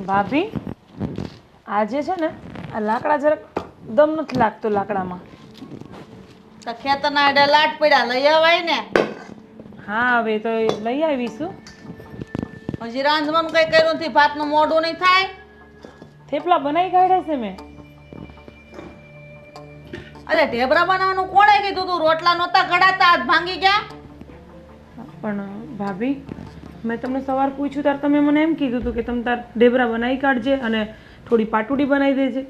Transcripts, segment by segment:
ભાભી આજે છે ને આ લાકડા જરાક દમ નથી લાગતો લાકડામાં. તો ખેતરના આડે લાટ પડ્યા લઈ આવાય ને. હા હવે તો એ લઈ આવીશું. હજી રાંધવાનું કઈ કર્યું નથી, ભાતનું મોઢું નહીં થાય. થેપલા બનાવી કાઢ્યા છે મેં. અરે ઢેબરા બનાવવાનું કોણે કીધું તું? રોટલા નહોતા ઘડાતા, હાથ ભાંગી ગયા. પણ ભાભી મેં તમને સવાર પૂછ્યું ત્યારે તમે મને એમ કીધું હતું કે તમે તાર ઢેબરા બનાવી કાઢજે અને થોડી પાટુડી બનાવી દેજે.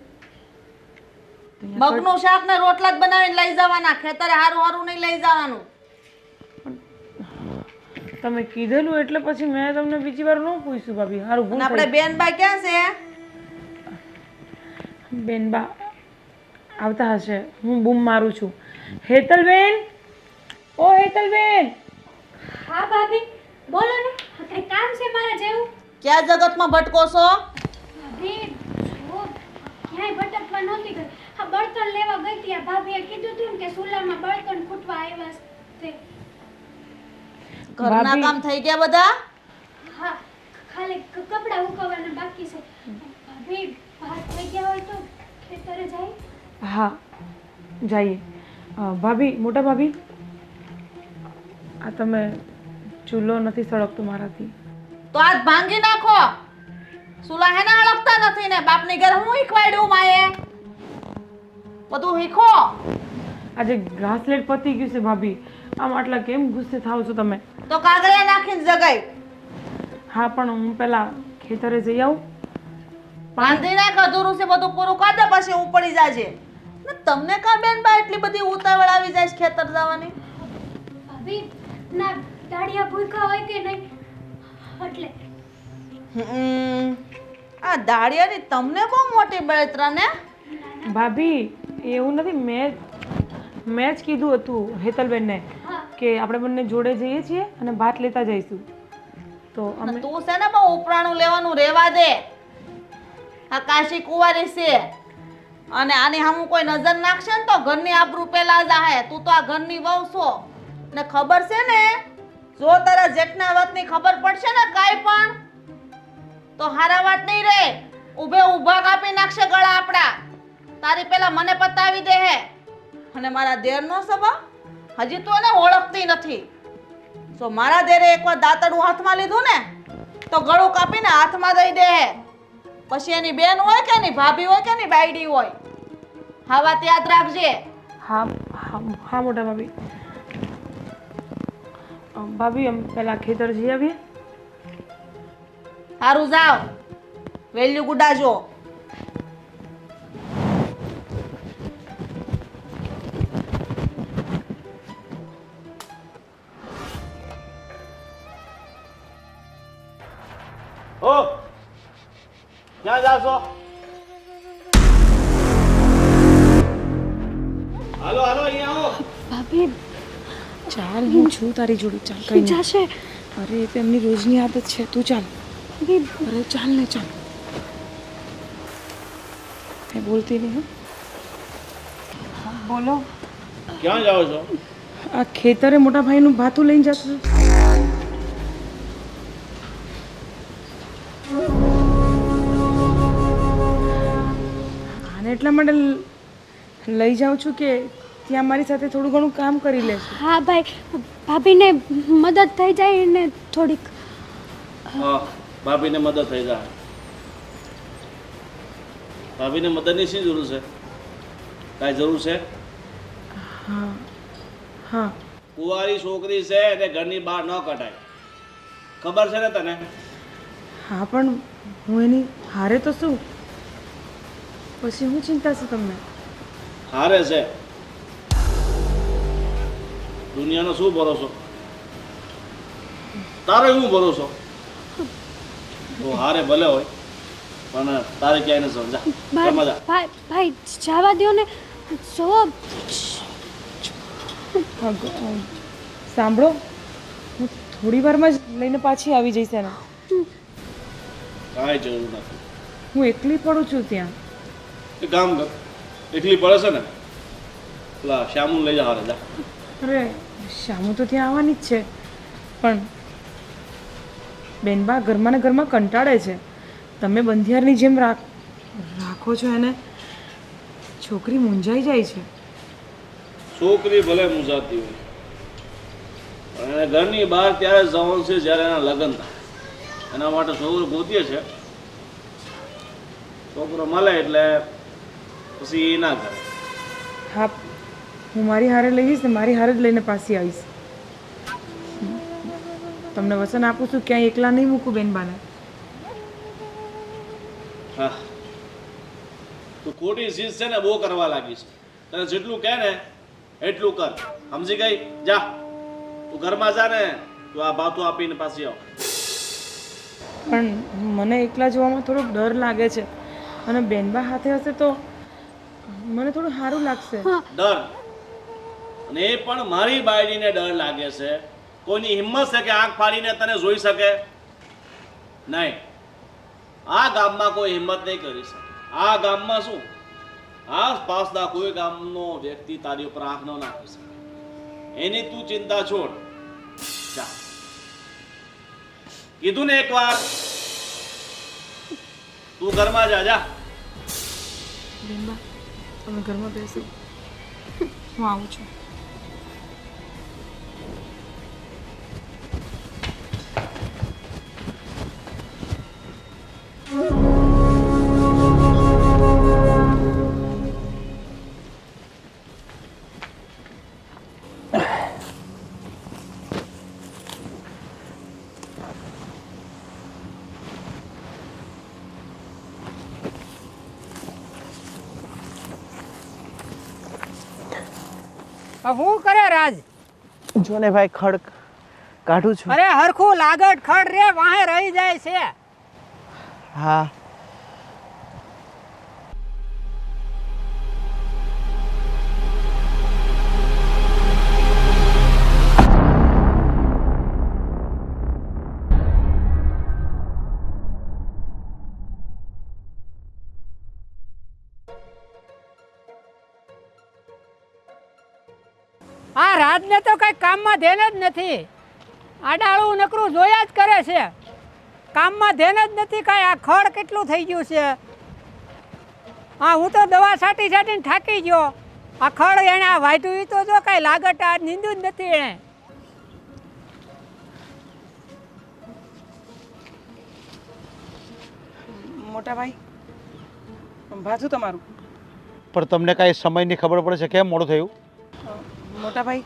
મગનું શાક ને રોટલા જ બનાવીને લઈ જવાના, ખેતરે હારું હારું નહીં લઈ જવાનું. તમે કીધેલું એટલે પછી મેં તમને બીજી વાર ન પૂછ્યું ભાભી. હારું ભૂલ આપણે બેનબા ક્યાં છે? બેનબા આવતા હશે, હું બૂમ મારું છું. હેતલબેન, ઓ હેતલબેન. હા ભાભી બોલો ને, કઈ કામ છે મારા જેવું? ક્યાં જગતમાં ભટકો છો? ભાભી જો ક્યાંય ભટકવા નહોતી ગઈ. હા બળતણ લેવા ગઈ હતી. આ ભાભીએ કીધું હતું ને કે સુલામાં બળતણ ખૂટવા આવ્યા છે. ઘરના કામ થઈ ગયા બધા? હા ખાલી કપડાં ઉકવવાના બાકી છે. ભાભી ભાત થઈ ગયા હોય તો ખેતરે જાય? હા જઈએ. ભાભી, મોટા ભાભી, આ તમે ચૂલો નથી સળગતો મારાથી. તો આજ ભાંગી નાખો. સુલા હેને અળગતા નથી ને બાપની ઘર હું શીખવાડ્યું માએ? બધું શીખો. આજે ઘાસલેટ પતી ગયું છે ભાભી. આમ આટલા કેમ ગુસ્સે થાવ છો તમે? તો કાગળિયા નાખીને જગાઈ. હા પણ હું પેલા ખેતરે જઈ આવું. બાંધી નાખ, અધૂરું છે બધું પૂરું કર દે પછી હું પડી જાજે. ને તમને કા બેન બા એટલી બધી ઉતાવળ આવી જાય છે ખેતર જવાની? ભાભી ના દાડિયા ભૂખ્યા હોય કે નહીં એટલે. આ દાડિયાની તમને બહુ મોટી બળતરા ને. ભાભી એવું નથી, મેં જ કીધું હતું હેતલબેનને કે આપણે બંને જોડે જઈએ છીએ અને ભાત લેતા જઈશું. તો અમે તું છે ને બહુ ઉપરાણું લેવાનું રેવા દે. આ કાશી કુંવારી છે અને આની સામું કોઈ નજર નાખશે ને તો ઘરની આબરૂ પેલા જાહે. તું તો આ ઘરની વહુ છો ને ખબર છે ને, જો તારા જેઠના વાતની ખબર પડશે ને કાઈ પણ તો હારા વાત નહીં રે. ઊભે ઊભા કાપી નાખશે ગળા આપડા. તારી પેલા મને પતાવી દે હે. અને મારા દેરનો સ્વભાવ હજી તું એને ઓળખતી નથી. જો મારા દેરે એકવાર દાંતડું હાથમાં લીધું ને તો ગળું કાપીને હાથમાં દઈ દે હે. પછી એની બેન હોય કે એની ભાભી હોય કે એની બાયડી હોય, હા વાત યાદ રાખજે. હા હા હા મોટા ભાભી. ભાભી અમે પેલા ખેતર જઈ આવીએ. સારું જાવ, વેલ્યુ ગુડાજો. ઓ ક્યાં જાવ છો? હાલો હાલો અહીંયા આવો. ભાભી ચાલ, હું છું તારી જોડે. ચાલ કઈ નહીં. જશે અરે એ તો એમની રોજની આદત છે. તું ચાલ. અરે ચાલ ને ચાલ. એ બોલતી નહીં. હા બોલો. ક્યાં જાવ છો? આ ખેતરે મોટા ભાઈનું ભાતું લઈને જતું. આને એટલા માટે લઈ જાઉં છું કે ત્યાં મારી સાથે થોડું ઘણું કામ કરી લેશું. હા ભાઈ, ભાભીને મદદ થઈ જાય ને થોડીક. હા ભાભીને મદદ થઈ જાય. ભાભીને મદદની શી જરૂર છે? કાંઈ જરૂર છે? હા હા. કુંવારી છોકરી છે એટલે ઘરની બહાર ન કઢાય, ખબર છે ને તને? હા પણ હું એની હારે તો શું, પછી શું ચિંતા છે તમને? હારે છે. દુનિયાનો શું ભરોસો? તારો શું ભરોસો? તો હારે ભલે હોય પણ તારે ક્યાંય ન સમજા. સમજા ભાઈ જવા દો ને. જો સાંભળો, હું થોડી વારમાં જ લઈને પાછી આવી જઈશ એને. કાંઈ જરૂર નથી. હું એકલી પડું છું ત્યાં. એ કામ કર, એકલી પડે છે ને પેલા શ્યામું લઈ જા હારે જા. અરે શ્યામુ તો ત્યાં આવવાની જ છે, પણ બેનબા ઘરમાં ને ઘરમાં કંટાળે છે. તમે બંધિયારની જેમ રાખો છો એને, છોકરી મૂંઝાઈ જાય છે. છોકરી ભલે મૂંઝાતી હોય પણ એને ઘરની બહાર ત્યારે જવાનું છે જ્યારે એના લગ્ન થાય. એના માટે છોકરો ગોતીએ છે. છોકરો મળે એટલે પછી એ ના કરે. હા, હું મારી હારે લઈ જઈશ ને મારી હારે જ લઈને પાછી આવીશ. તમને વચન આપું છું, ક્યાંય એકલા નહીં મૂકું બેનબાને. હા, તું ખોટી ચીજ છે ને બહુ કરવા લાગી છે. તને જેટલું કહે ને એટલું કર. સમજી ગઈ? જા તું ઘરમાં જા ને, તું આ ભાતું આપીને પાછી આવ. પણ મને એકલા જોવામાં થોડોક ડર લાગે છે, અને બેનબા હાથે હશે તો મને થોડું સારું લાગશે. ડર? અને એ પણ મારી બાયડીને ડર લાગે છે? કોઈની હિંમત છે કે આંખ ફાડીને તને જોઈ શકે? નહીં, આ ગામમાં કોઈ હિંમત નહીં કરી શકે. આ ગામમાં શું, આસપાસના કોઈ ગામનો વ્યક્તિ તારી ઉપર આંખ ન નાખી શકે. એની તું ચિંતા છોડ. જા, કીધું ને એકવાર, તું ઘરમાં જા. જા બેનબા, તમે ઘરમાં બેસો, હું આવું છું. શું કરે રાજ? જો ને ભાઈ, ખડ કાઢું છું. અરે હરખું લાગટ ખડ રે વાહે રહી જાય છે. હા, આ રાજને તો કઈ કામમાં ધ્યાન જ નથી. આડાળું નકરું જોયા જ કરે છે, કામમાં ધ્યાન જ નથી કાંઈ. આ ખડ કેટલું થઈ ગયું છે. હા, હું તો દવા છાંટી છાંટીને થાકી ગયો. આ ખડ એણે આ વાઢ્યું તો જો કાંઈ લાગટ આ નીંદું જ નથી એણે. મોટા ભાઈ, ભાથું તમારું. પણ તમને કાંઈ સમયની ખબર પડે છે કેમ મોડું થયું? મોટા ભાઈ,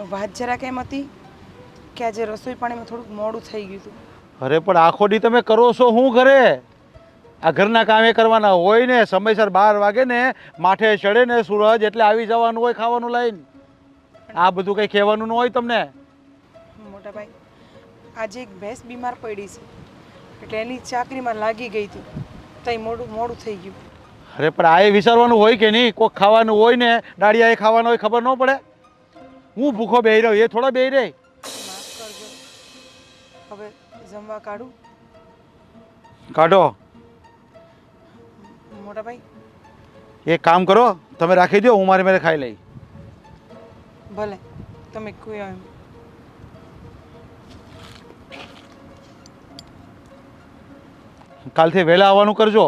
વાત જરાક એમ હતી કે આજે રસોઈ પાણીમાં થોડુંક મોડું થઈ ગયું હતું. અરે પણ આખો દી તમે કરો છો શું ઘરે? આ ઘરના કામે કરવાના હોય ને, સમયસર 12 વાગે ને માથે ચડે ને સૂરજ એટલે આવી જવાનું હોય ખાવાનું લઈને. આ બધું કંઈ કહેવાનું ન હોય તમને. મોટા ભાઈ, આજે એક ભેંસ બીમાર પડી છે, એટલે એની ચાકરીમાં લાગી ગઈ હતી, તઈ મોડું થઈ ગયું. અરે પણ આ વિચારવાનું હોય કે નહીં? કોઈક ખાવાનું હોય ને, ડાળિયા એ ખાવાનું હોય, ખબર ન પડે? હું ભૂખો બેહી રહ્યો, એ થોડો બેહી રહે. માફ કરજો, હવે જમવા કાઢું. કાઢો. મોટા ભાઈ, એક કામ કરો, તમે રાખી દો, હું મારી મેરે ખાઈ લઈ. ભલે તમે કોઈ એમ. કાલથી વહેલા આવવાનું કરજો.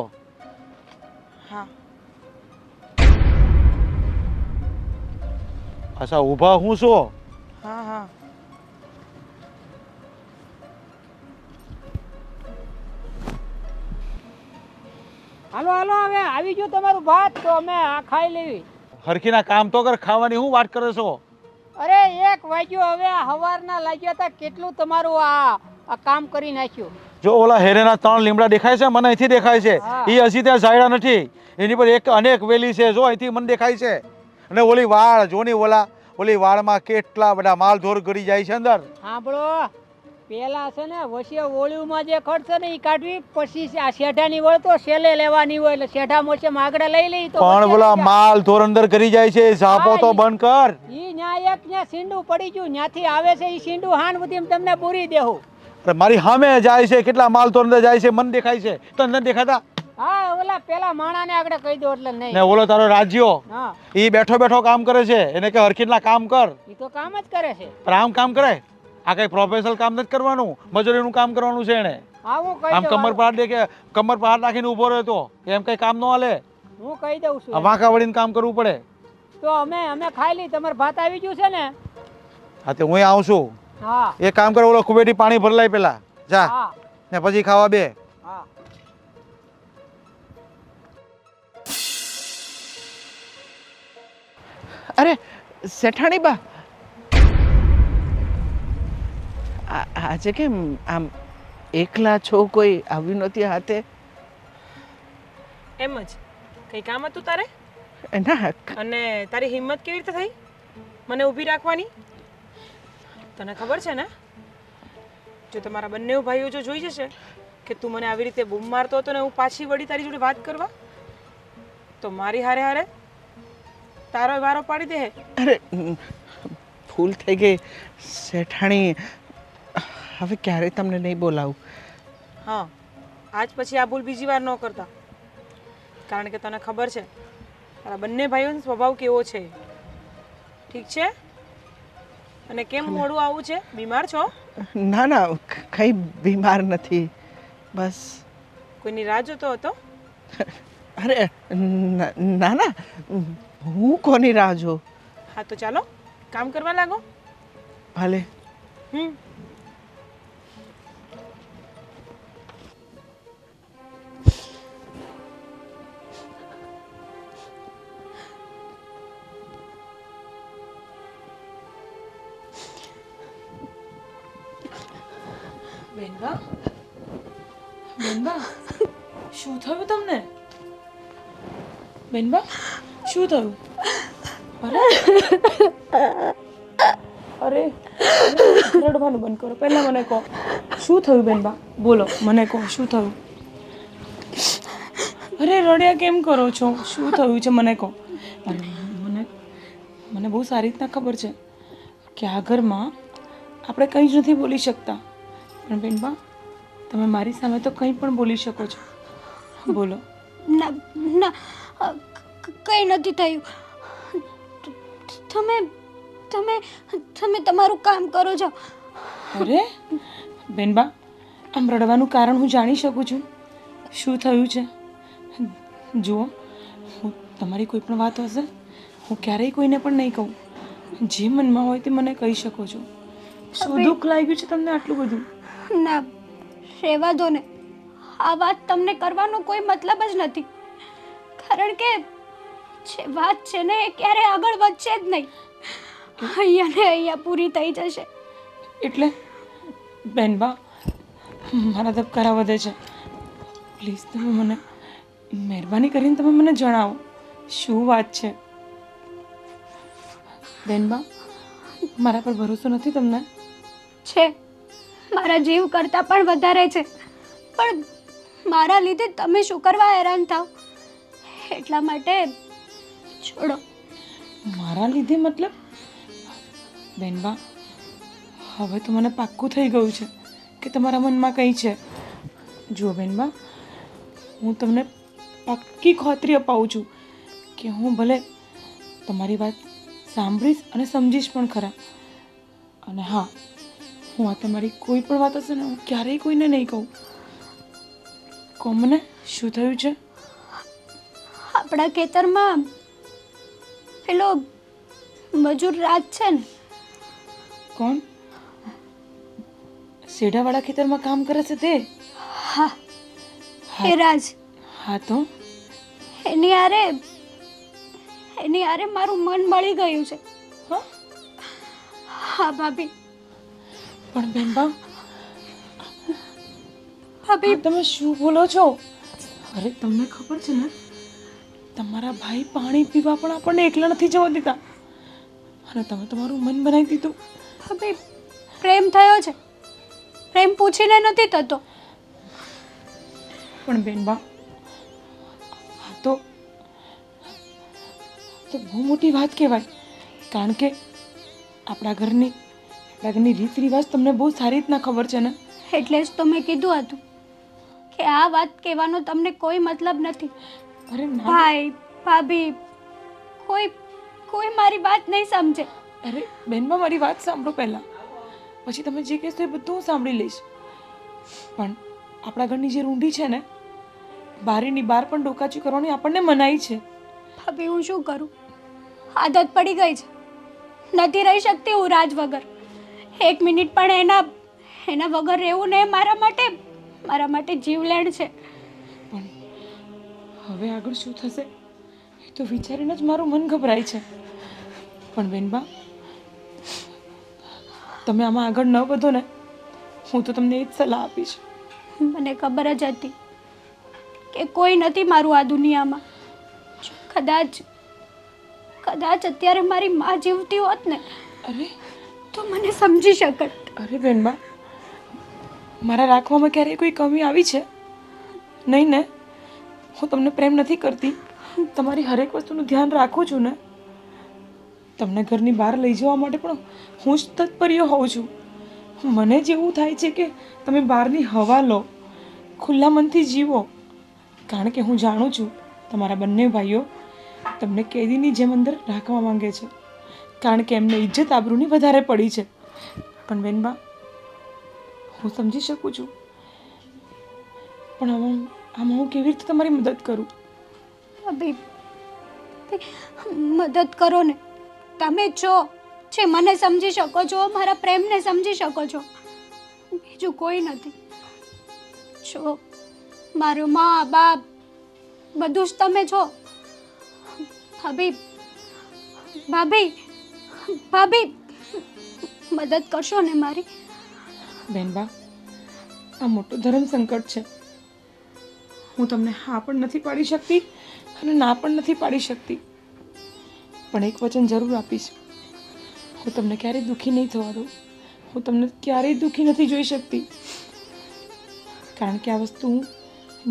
હા. અચ્છા, ઊભા હું છો? હા હા. હાલો હાલો, હવે આવી ગયું તમારું ભાત, તો અમે આ ખાઈ લેવી. હરખીના કામ તો કર, ખાવાની હું વાત કરે છો? અરે 1 વાગ્યો, હવે હવારના લાગ્યા હતા. કેટલું તમારું આ કામ કરી નાખ્યું. જો ઓલા હેરેના 3 લીમડા દેખાય છે, મને અહીંથી દેખાય છે. એ હજી ત્યાં સાયડા નથી, એની પર એક અનેક વેલી છે, જો અહીંથી મને દેખાય છે. અને ઓલી વાળ જોની, ઓલી વાળમાં કેટલા બધા માલ ઢોર ગળી જાય છે અંદર. સાંભળો, પેલા છે ને વચ્ચે ઓળીમાં જે ખર્ચ ને એ કાઢવી, પછી આ શેઢાની વળ તો સેલે લેવાની હોય, એટલે શેઢા મોસે આગળ લઈ લઈ તો પણ ઓલા માલ ઢોર અંદર ગળી જાય છે, ઝાપો તો બંધ કર. ઈ ન્યા એક ન્યા સીંડું પડી ગયું, ન્યાથી આવે છે ઈ સીંડું હાન બધી તમને પૂરી દેવું. મારી સામે જાય છે, કેટલા માલ ઢોર અંદર જાય છે, મને દેખાય છે, તો અંદર દેખાતા. હા, ઓલા પેલા માણાને આગળ કહી દો એટલે નહીં. ને ઓલો તારો રાજ્યો, હા, ઈ બેઠો બેઠો કામ કરે છે, એને કે હરખીના કામ કર. ઈ તો કામ જ કરે છે. પણ આમ કામ કરે? આ કઈ પ્રોફેશનલ કામ નથી કરવાનું, મજૂરીનું કામ કરવાનું છે એને. હા હું કહી આમ દઉં કમર પર હાથ દે કે કમર પર હાથ નાખીને ઊભો રહ્યો તો એમ કઈ કામ ન હાલે. હું કહી દઉં છું આ વાંકા વળીને કામ કરવું પડે. તો અમે ખાઈ લી તમારે ભાત આવી ગયું છે ને હા તે હું આવું છું. હા એક કામ કરો, ઓલો કુબેટી પાણી ભરલાય પેલા જા હા ને પછી ખાવા બે. હા અરે શેઠાણી બા, આજે કેમ આમ એકલા છો? કોઈ આવ્યું નથી હાથે? એમ જ કંઈ કામ હતું તારે? ના અને તારી હિંમત કેવી રીતે થઈ મને ઊભી રાખવાની? તને ખબર છે ને, જો તમારા બંને ભાઈઓ જો જોઈ જશે કે તું મને આવી રીતે બૂમ મારતો હતો ને હું પાછી વળી તારી જોડે વાત કરવા, તો મારી હારે હારે તારો વારો પાડી દે. અરે ભૂલ થઈ ગઈ શેઠાણી, હવે ક્યારે તમને નહીં બોલાવું. હા, આજ પછી આ ભૂલ બીજી વાર ન કરતા, કારણ કે તને ખબર છે તારા બંને ભાઈઓનો સ્વભાવ કેવો છે. ઠીક છે? અને કેમ મોડું આવું છે? બીમાર છો? ના ના, કંઈ બીમાર નથી, બસ. કોઈની રાહ જોતો હતો? અરે ના ના, હું કોની રાહ જોઉં? હા તો ચાલો કામ કરવા લાગો. ભલે. હમ. બેનબા, બેનબા, શું થયું તમને? બેનબા, શું થયું? અરે અરે રડવાનું બંધ કરો, પહેલા મને કહો શું થયું? બેનબા બોલો, મને કહો શું થયું? અરે રડ્યા કેમ કરો છો? શું થયું છે મને કહો. અરે મને બહુ સારી રીતના ખબર છે કે આ ઘરમાં આપણે કંઈ જ નથી બોલી શકતા, પણ બેનબા તમે મારી સામે તો કંઈ પણ બોલી શકો છો. બોલો. ના ના, કંઈ નથી થયું. તમે તમે તમે તમારું કામ કરો છો. અરે બેનબા, આમ રડવાનું કારણ હું જાણી શકું છું? શું થયું છે? જુઓ, હું તમારી કોઈ પણ વાત હશે હું ક્યારેય કોઈને પણ નહીં કહું. જે મનમાં હોય તે મને કહી શકો છો. શું દુઃખ લાગ્યું છે તમને આટલું બધું? ના, રહેવા દો ને. આ વાત તમને કરવાનો કોઈ મતલબ જ નથી, કારણ કે જે વાત છે ને એ ક્યારે આગળ વધશે જ નહીં. અહીંયા ને અહીંયા પૂરી થઈ જશે. એટલે બેનબા, મારા ધબકારા વધે છે. પ્લીઝ તમે મને મહેરબાની કરીને તમે મને જણાવો શું વાત છે. બેનબા, મારા પર ભરોસો નથી તમને? છે, મારા જીવ કરતાં પણ વધારે છે, પણ મારા લીધે તમે શું કરવા હેરાન થાવ એટલા માટે છોડો. મારા લીધે મતલબ? બેનબા, હવે તો મને પાક્કું થઈ ગયું છે કે તમારા મનમાં કંઈ છે. જુઓ બેનબા, હું તમને પાક્કી ખાતરી અપાવું છું કે હું ભલે તમારી વાત સાંભળીશ અને સમજીશ પણ ખરા. અને હા, હું આ તમારી કોઈ પણ વાત હશે ને હું ક્યારેય કોઈને નહીં કહું. કહો મને શું થયું છે? આપણા ખેતરમાં પેલો મજૂર રાજ છે ને, કોણ? શેઢાવાળા ખેતરમાં કામ કરે છે તે? હા એ રાજ. હા તો એની હારે મારું મન મળી ગયું છે. હા હા ભાભી. પણ બેનબા, ભાભી તમે શું બોલો છો? અરે તમને ખબર છે ને, તમારા ભાઈ પાણી પીવા પણ આપણને એકલા નથી જવા દેતા, અને તમે તમારું મન બનાવી દીધું. ભાભી, પ્રેમ થયો છે, પ્રેમ પૂછીને નથી થતો. પણ બેનબા, આ તો બહુ મોટી વાત કહેવાય, કારણ કે આપણા ઘરની રીત રિવાજ તમને બહુ સારી રીતના ખબર છે ને. એટલે જ તો મેં કીધું હતું કે આ વાત કહેવાનો તમને કોઈ મતલબ નથી. અરે ના ભાઈ ભાભી કોઈ મારી વાત નહીં સમજે. અરે બેનબા, મારી વાત સાંભળો પહેલાં, પછી તમે જે કહેશો એ બધું હું સાંભળી લઈશ. પણ આપણા ઘરની જે રૂંઢી છે ને, બારીની બહાર પણ ડોકાચી કરવાની આપણને મનાઈ છે. ભાભી હું શું કરું? આદત પડી ગઈ છે. નથી રહી શકતી હું રાજ વગર. એક મિનિટ પણ એના વગર રહેવું ને મારા માટે જીવલેણ છે. પણ હવે આગળ શું થશે એ તો વિચારીને જ મારું મન ગભરાય છે. પણ બેનબા, તમે આમાં આગળ ન વધો ને, હું તો તમને એ જ સલાહ આપીશ. મને ખબર જ હતી કે કોઈ નથી મારું આ દુનિયામાં. જો કદાચ અત્યારે મારી માં જીવતી હોત ને અરે તો મને સમજી શકત. અરે બેનબા, મારા રાખવામાં ક્યારેય કોઈ કમી આવી છે? નહીં ને? હું તમને પ્રેમ નથી કરતી, તમારી હરેક વસ્તુનું ધ્યાન રાખું છું ને. તમને ઘરની બહાર લઈ જવા માટે પણ હું જ તત્પર્ય હોઉં છું. મને જ એવું થાય છે કે તમે બહારની હવા લો, ખુલ્લા મનથી જીવો. કારણ કે હું જાણું છું તમારા બંને ભાઈઓ તમને કેદીની જેમ અંદર રાખવા માંગે છે, કારણ કે એમને ઇજ્જત આબરૂની વધારે પડી છે. પણ બેનબા, હું સમજી શકું છું, પણ આમાં હું કેવી રીતે તમારી મદદ કરું? ભાભી, મદદ કરો ને. તમે છો જે મને સમજી શકો છો, મારા પ્રેમને સમજી શકો છો. બીજું કોઈ નથી. છો મારું મા બાપ બધું જ તમે છો. ભાભી મદદ કરશો ને મારી? બેનબા, આ મોટું ધર્મ સંકટ છે. હું તમને હા પણ નથી પાડી શકતી અને ના પણ નથી પાડી શકતી. પણ એક વચન જરૂર આપીશ, હું તમને ક્યારેય દુઃખી નહીં થવા દઉં. હું તમને ક્યારેય દુઃખી નથી જોઈ શકતી, કારણ કે આ વસ્તુ હું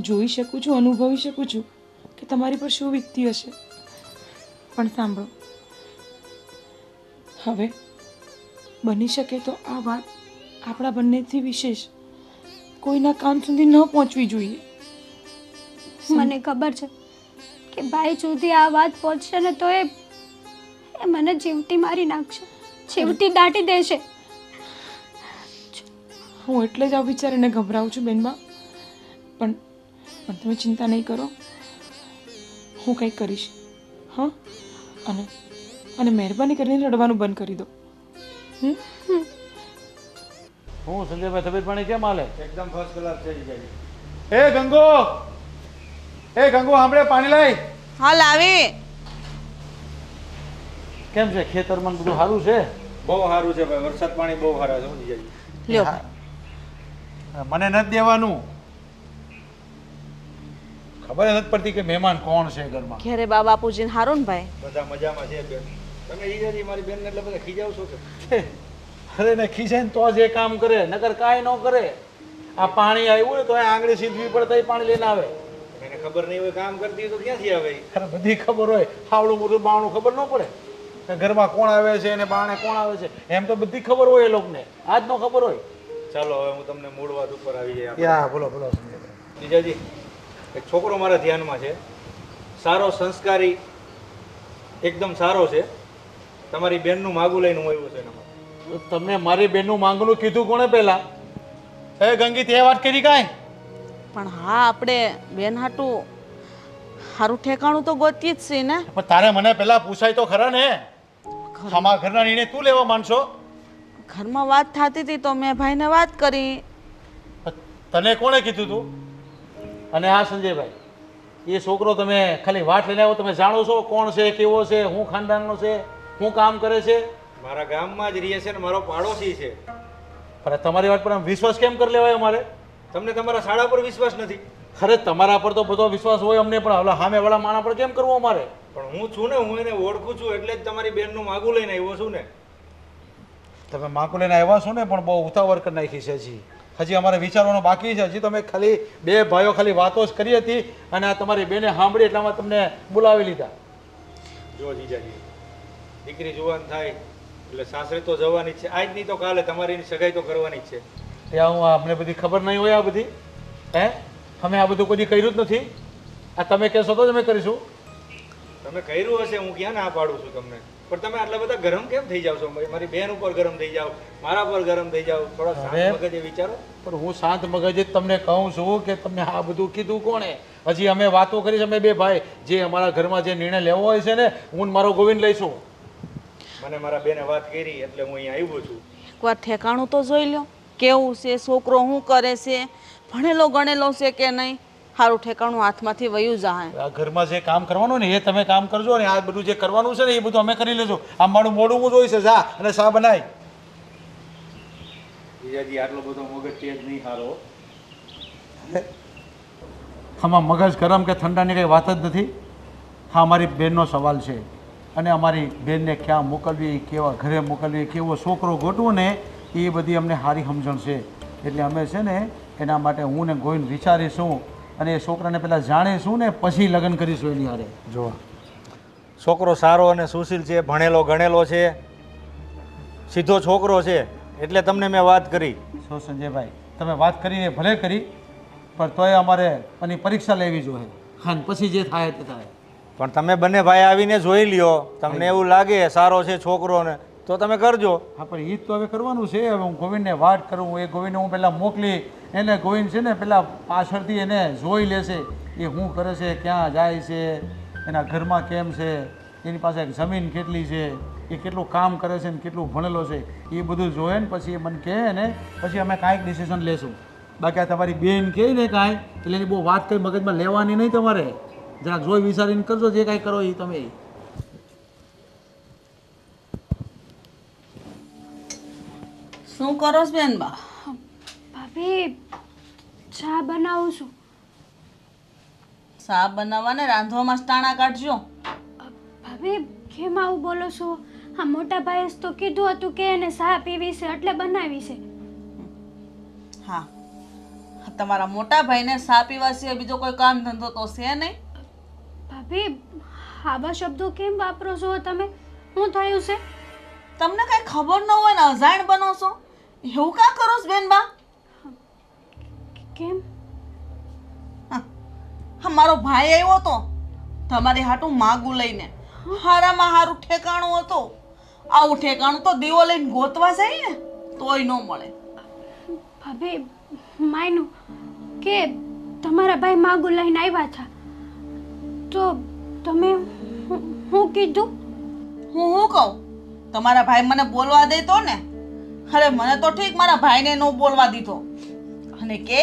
જોઈ શકું છું, અનુભવી શકું છું કે તમારી પર શું વીતતી હશે. પણ સાંભળો, હવે બની શકે તો આ વાત આપણા બંનેથી વિશેષ કોઈના કાન સુધી ન પહોંચવી જોઈએ. મને ખબર છે કે ભાઈ સુધી આ વાત પહોંચશે ને તો એ મને જીવતી મારી નાખશે, જીવતી દાટી દેશે. હું એટલે જ આ વિચારીને ગભરાઉં છું બેનબા. પણ તમે ચિંતા નહીં કરો, હું કંઈક કરીશ. હા, અને મહેરબાની કરીને રડવાનું બંધ કરી દો. હું સંજયભાઈ, તબિયત પાણી કેમ હાલે? એકદમ ફર્સ્ટ ક્લાસ છે જીજાજી. એ ગંગો, સાંભળે, પાણી લાય. હાલ આવી. કેમ છે ખેતરમાં બધું સારું છે? બહુ સારું છે ભાઈ, વરસાદ પાણી બહુ સારા છે જીજાજી. લ્યો. મને નથી દેવાનું. ખબર નથી પડતી કે મહેમાન કોણ છે ઘરમાં. ઘેરે બા બાપુજીને હારું ને ભાઈ? બધા મજામાં છે બેન. તમે જીજાજી મારી બેનને એટલે બધા ખીજાવ છો કે? અરે ને ખીસે ને તો જ એ કામ કરે, નકર કાંઈ ન કરે. આ પાણી આવ્યું ને તો આંગળી સીધવી પડે તો પાણી લઈને આવે. એને ખબર નહીં હોય કામ કરતી હોય તો ક્યાંથી આવે? અરે બધી ખબર હોય, હાવડું મોટું બાવણું ખબર ન પડે કે ઘરમાં કોણ આવે છે અને બાણે કોણ આવે છે, એમ તો બધી ખબર હોય એ લોકોને, આજ નો ખબર હોય. ચાલો હવે હું તમને મૂળ વાત ઉપર આવી જાય. યા બોલો બોલો સંજયભાઈ. જીજાજી, એક છોકરો મારા ધ્યાનમાં છે, સારો, સંસ્કારી, એકદમ સારો છે. તમારી બેનનું માગું લઈને હું આવ્યો છે એના માટે. તમને મારી બેનનું માંગણું કીધું કોણે પહેલા? એ ગંગી, તે વાત કરી કાંઈ? પણ હા, આપણે બેન હાટું સારું ઠેકાણું તો ગોતીએ જ છે ને. પણ તારે મને પહેલા પૂછાય તો ખરા ને. અમારા ઘરના નિર્ણય તું લેવા માંડશો? ઘરમાં વાત થતી હતી તો મેં ભાઈને વાત કરી. તને કોણે કીધું તું? અને હા સંજયભાઈ, એ છોકરો તમે ખાલી વાત લઈને આવ્યો, તમે જાણો છો કોણ છે, કેવો છે, હું ખાનદાનનો છે, હું કામ કરે છે? મારા ગામમાં જ રહે છે ને મારો પાડોશી છે. પણ તમારી વાત પર આમ વિશ્વાસ કેમ કરી લેવાય અમારે? તમને તમારા શાળા પર વિશ્વાસ નથી? ખરે તમારા પર તો બધો વિશ્વાસ હોય અમને, પણ હવે સામેવાળા માણા પર કેમ કરવું અમારે? પણ હું છું ને, હું એને ઓળખું છું એટલે જ તમારી બેનનું માગું લઈને આવ્યો છું ને. તમે માકુ લઈને આવ્યા છો ને, પણ બહુ ઉતાવળ કરી નાખી છે. હજી અમારે વિચારવાનું બાકી છે. હજી તમે ખાલી બે ભાઈઓ ખાલી વાતો જ કરી હતી અને આ તમારી બેને સાંભળી એટલામાં તમને બોલાવી લીધા. જો જીજાજી, દીકરી જુવાન થાય એટલે સાસરે તો જવાની જ છે. આજ નહીં તો કાલે તમારી સગાઈ તો કરવાની જ છે. ત્યાં હું અમને બધી ખબર નહીં હોય? આ બધી અમે આ બધું કોઈ કર્યું જ નથી. આ તમે કહેશો તો જ અમે કરીશું. તમે કર્યું હશે, હું ક્યાં ના પાડું છું તમને. પણ તમે આટલા બધા ગરમ કેમ થઈ જાવ છો? મારી બેન ઉપર ગરમ થઈ જાવ, મારા પર ગરમ થઈ જાવ. થોડા શાંત મગજે વિચારો. પણ હું શાંત મગજે જ તમને કહું છું કે તમને આ બધું કીધું કોણે? હજી અમે વાતો કરી છે, અમે બે ભાઈ જે અમારા ઘરમાં જે નિર્ણય લેવો હોય છે ને, હું ને મારો ગોવિંદ લઈશું. મને મારા બેને વાત કરી એટલે હું અહીંયા આવ્યો છું. એકવાર ઠેકાણું તો જોઈ લો, કેવું છે છોકરો, શું કરે છે, ભણેલો ગણેલો છે કે નહીં. સારું ઠેકાણું હાથમાંથી વયું જાય. આ ઘરમાં જે કામ કરવાનું ને એ તમે કામ કરજો, અને આ બધું જે કરવાનું છે ને એ બધું અમે કરી લેજો. આ મારું મોડું હું જોઈશે, જા અને શા બનાય. જીજાજી આટલો બધો મગજ તેજ નહીં સારો. આમાં મગજ ગરમ કે ઠંડાની કંઈ વાત જ નથી. હા, અમારી બેનનો સવાલ છે, અને અમારી બેનને ક્યાં મોકલવી, કેવા ઘરે મોકલવી, કેવો છોકરો ગોતવો ને એ બધી અમને સારી સમજણ છે. એટલે અમે છે ને એના માટે હું ને ગોવિંદ વિચારીશું, અને એ છોકરાને પહેલાં જાણીશું ને પછી લગ્ન કરીશું એની હારે. જો છોકરો સારો અને સુશીલ છે, ભણેલો ગણેલો છે, સીધો છોકરો છે, એટલે તમને મેં વાત કરી. શું સંજયભાઈ, તમે વાત કરીને ભલે કરી, પણ તોય અમારે એની પરીક્ષા લેવી જોઈએ. હા, પછી જે થાય તે થાય. પણ તમે બંને ભાઈ આવીને જોઈ લ્યો, તમને એવું લાગે સારો છે છોકરો ને તો તમે કરજો. હા, પણ એ જ તો હવે કરવાનું છે. હવે હું ગોવિંદને વાત કરું, એ ગોવિંદને હું પહેલાં મોકલી, એને ગોવિંદ છે ને પહેલાં પાછળથી એને જોઈ લેશે એ શું કરે છે, ક્યાં જાય છે, એના ઘરમાં કેમ છે, એની પાસે જમીન કેટલી છે, એ કેટલું કામ કરે છે ને કેટલું ભણેલો છે, એ બધું જોઈએ ને પછી એ મને કહે ને પછી અમે કાંઈક ડિસિઝન લેશું. બાકી આ તમારી બેન કહે ને કાંઈ એટલે એની બહુ વાત કંઈ મગજમાં લેવાની નહીં. તમારે જરાક જોઈ વિચારીને કરજો, જે કાંઈ કરો એ તમે. શું કરો છો બેન બા? ભાભી ચા બનાવું છું. શા બનાવવાને રાંધવામાં ટાણા કાઢજો. ભાભી કેમ આવું બોલો છો? હા, મોટા ભાઈએ તો કીધું હતું કે એને ચા પીવી છે એટલે બનાવી છે. હા, તમારા મોટા ભાઈને શા પીવા સિવાય બીજો કોઈ કામ ધંધો તો છે નહીં. ભાભી આવા શબ્દો કેમ વાપરો છો તમે? શું થયું છે? તમને કઈ ખબર ન હોય ને અજાણ બનો છો, એવું કાં કરો છો બેન બા? કેમ? હા, મારો ભાઈ આવ્યો તો તમારી હાટું માગું લઈને. હારામાં હારું ઠેકાણું હતું. આવું ઠેકાણું તો દીવો લઈને ગોતવા જાય ને તોય ન મળે. ભાભી માયનું કે તમારા ભાઈ માગું લઈને આવ્યા હતા તો તમે હું કીધું? હું કહું? તમારા ભાઈ મને બોલવા દેતો ને? અરે મને તો ઠીક, મારા ભાઈને ન બોલવા દીધો. અને કે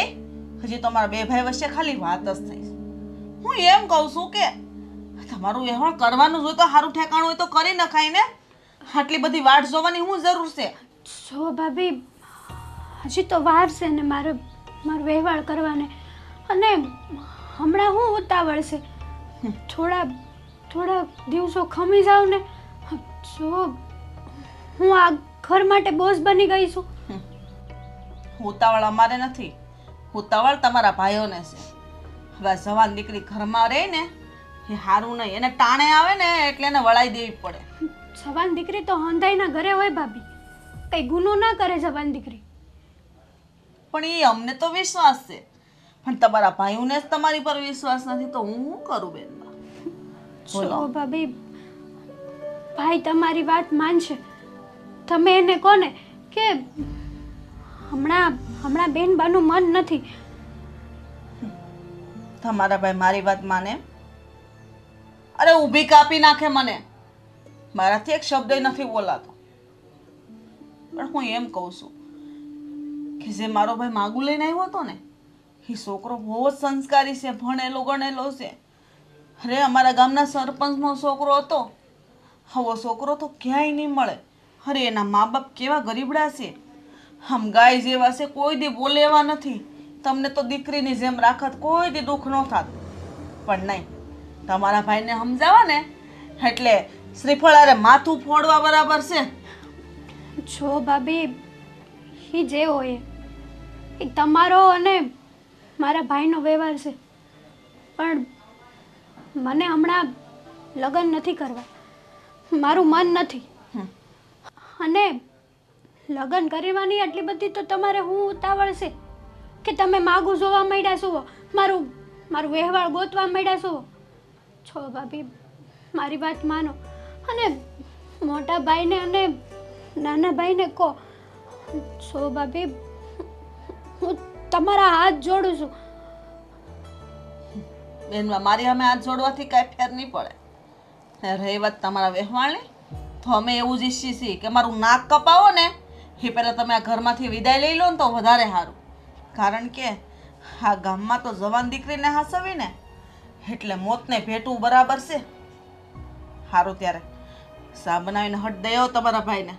હજી તમારા બે ભાઈ વચ્ચે ખાલી વાત જ થઈ. હું એમ કહું છું કે તમારું વ્યવહાર કરવાનું હોય તો સારું ઠેકાણું હોય તો કરી નખાય ને. આટલી બધી વાટ જોવાની શું જરૂર છે? જો ભાભી હજી તો વાર છે ને મારો વ્યવહાર કરવાને, અને હમણાં હું ઉતાવળ છે. થોડા દિવસો ખમી જાવ ને. જો હું આ ઘર માટે બોઝ બની ગઈ છું. ઉતાવળ અમારે નથી, ઉતાવળ તમારા ભાઈઓને છે. હવે જવાન દીકરી ઘરમાં રહે ને એ સારું નહીં. એને ટાણે આવે ને એટલે એને વળાઈ દેવી પડે. જવાન દીકરી તો હંધાઈના ઘરે હોય ભાભી, કઈ ગુનો ના કરે જવાન દીકરી. પણ એ અમને તો વિશ્વાસ છે, પણ તમારા ભાઈઓને જ તમારી પર વિશ્વાસ નથી તો હું શું કરું બેન? બોલો ભાભી, ભાઈ તમારી વાત માનશે. તમે એને કોને કે હમણાં બેન બાનું મન નથી. તમારા ભાઈ મારી વાત માને? અરે ઊભી કાપી નાખે મને. મારાથી એક શબ્દ નથી બોલાતો. પણ હું એમ કહું છું કે જે મારો ભાઈ માગું લઈને આવ્યો હતો ને એ છોકરો બહુ જ સંસ્કારી છે, ભણેલો ગણેલો છે. અરે અમારા ગામના સરપંચનો છોકરો હતો. આવો છોકરો તો ક્યાંય નહીં મળે. અરે એના મા બાપ કેવા ગરીબડા છે, આમ ગાય જેવા છે, કોઈ દી બોલે એવા નથી. તમને તો દીકરીની જેમ રાખત, કોઈ દી દુઃખ ન થાત. પણ નહીં, તમારા ભાઈને સમજાવવા ને એટલે શ્રીફળારે માથું ફોડવા બરાબર છે. જો ભાભી, એ જે હોય એ તમારો અને મારા ભાઈનો વ્યવહાર છે, પણ મને હમણાં લગ્ન નથી કરવા. મારું મન નથી. અને લગ્ન કરવાની આટલી બધી તો તમારે હું ઉતાવળ છે કે તમે માગું જોવા માંડ્યા છો, મારું વ્યવહાર ગોતવા માંડ્યા છો. છો ભાભી, મારી વાત માનો. અને મોટા ભાઈને અને નાના ભાઈને કહો. સો ભાભી, હું તમારા હાથ જોડું છું. બેનવા મારી અમે હાથ જોડવાથી કાંઈ ફેર નહીં પડે. રહી વાત તમારા વ્યવહારની, તો અમે એવું જ ઈચ્છીએ છીએ કે મારું નાક કપાવો ને એ પહેલાં તમે આ ઘરમાંથી વિદાય લઈ લો ને તો વધારે સારું. કારણ કે આ ગામમાં તો જવાન દીકરીને હાસવી ને એટલે મોતને ભેટવું બરાબર છે. સારું ત્યારે સા બનાવીને હટ દયો તમારા ભાઈને,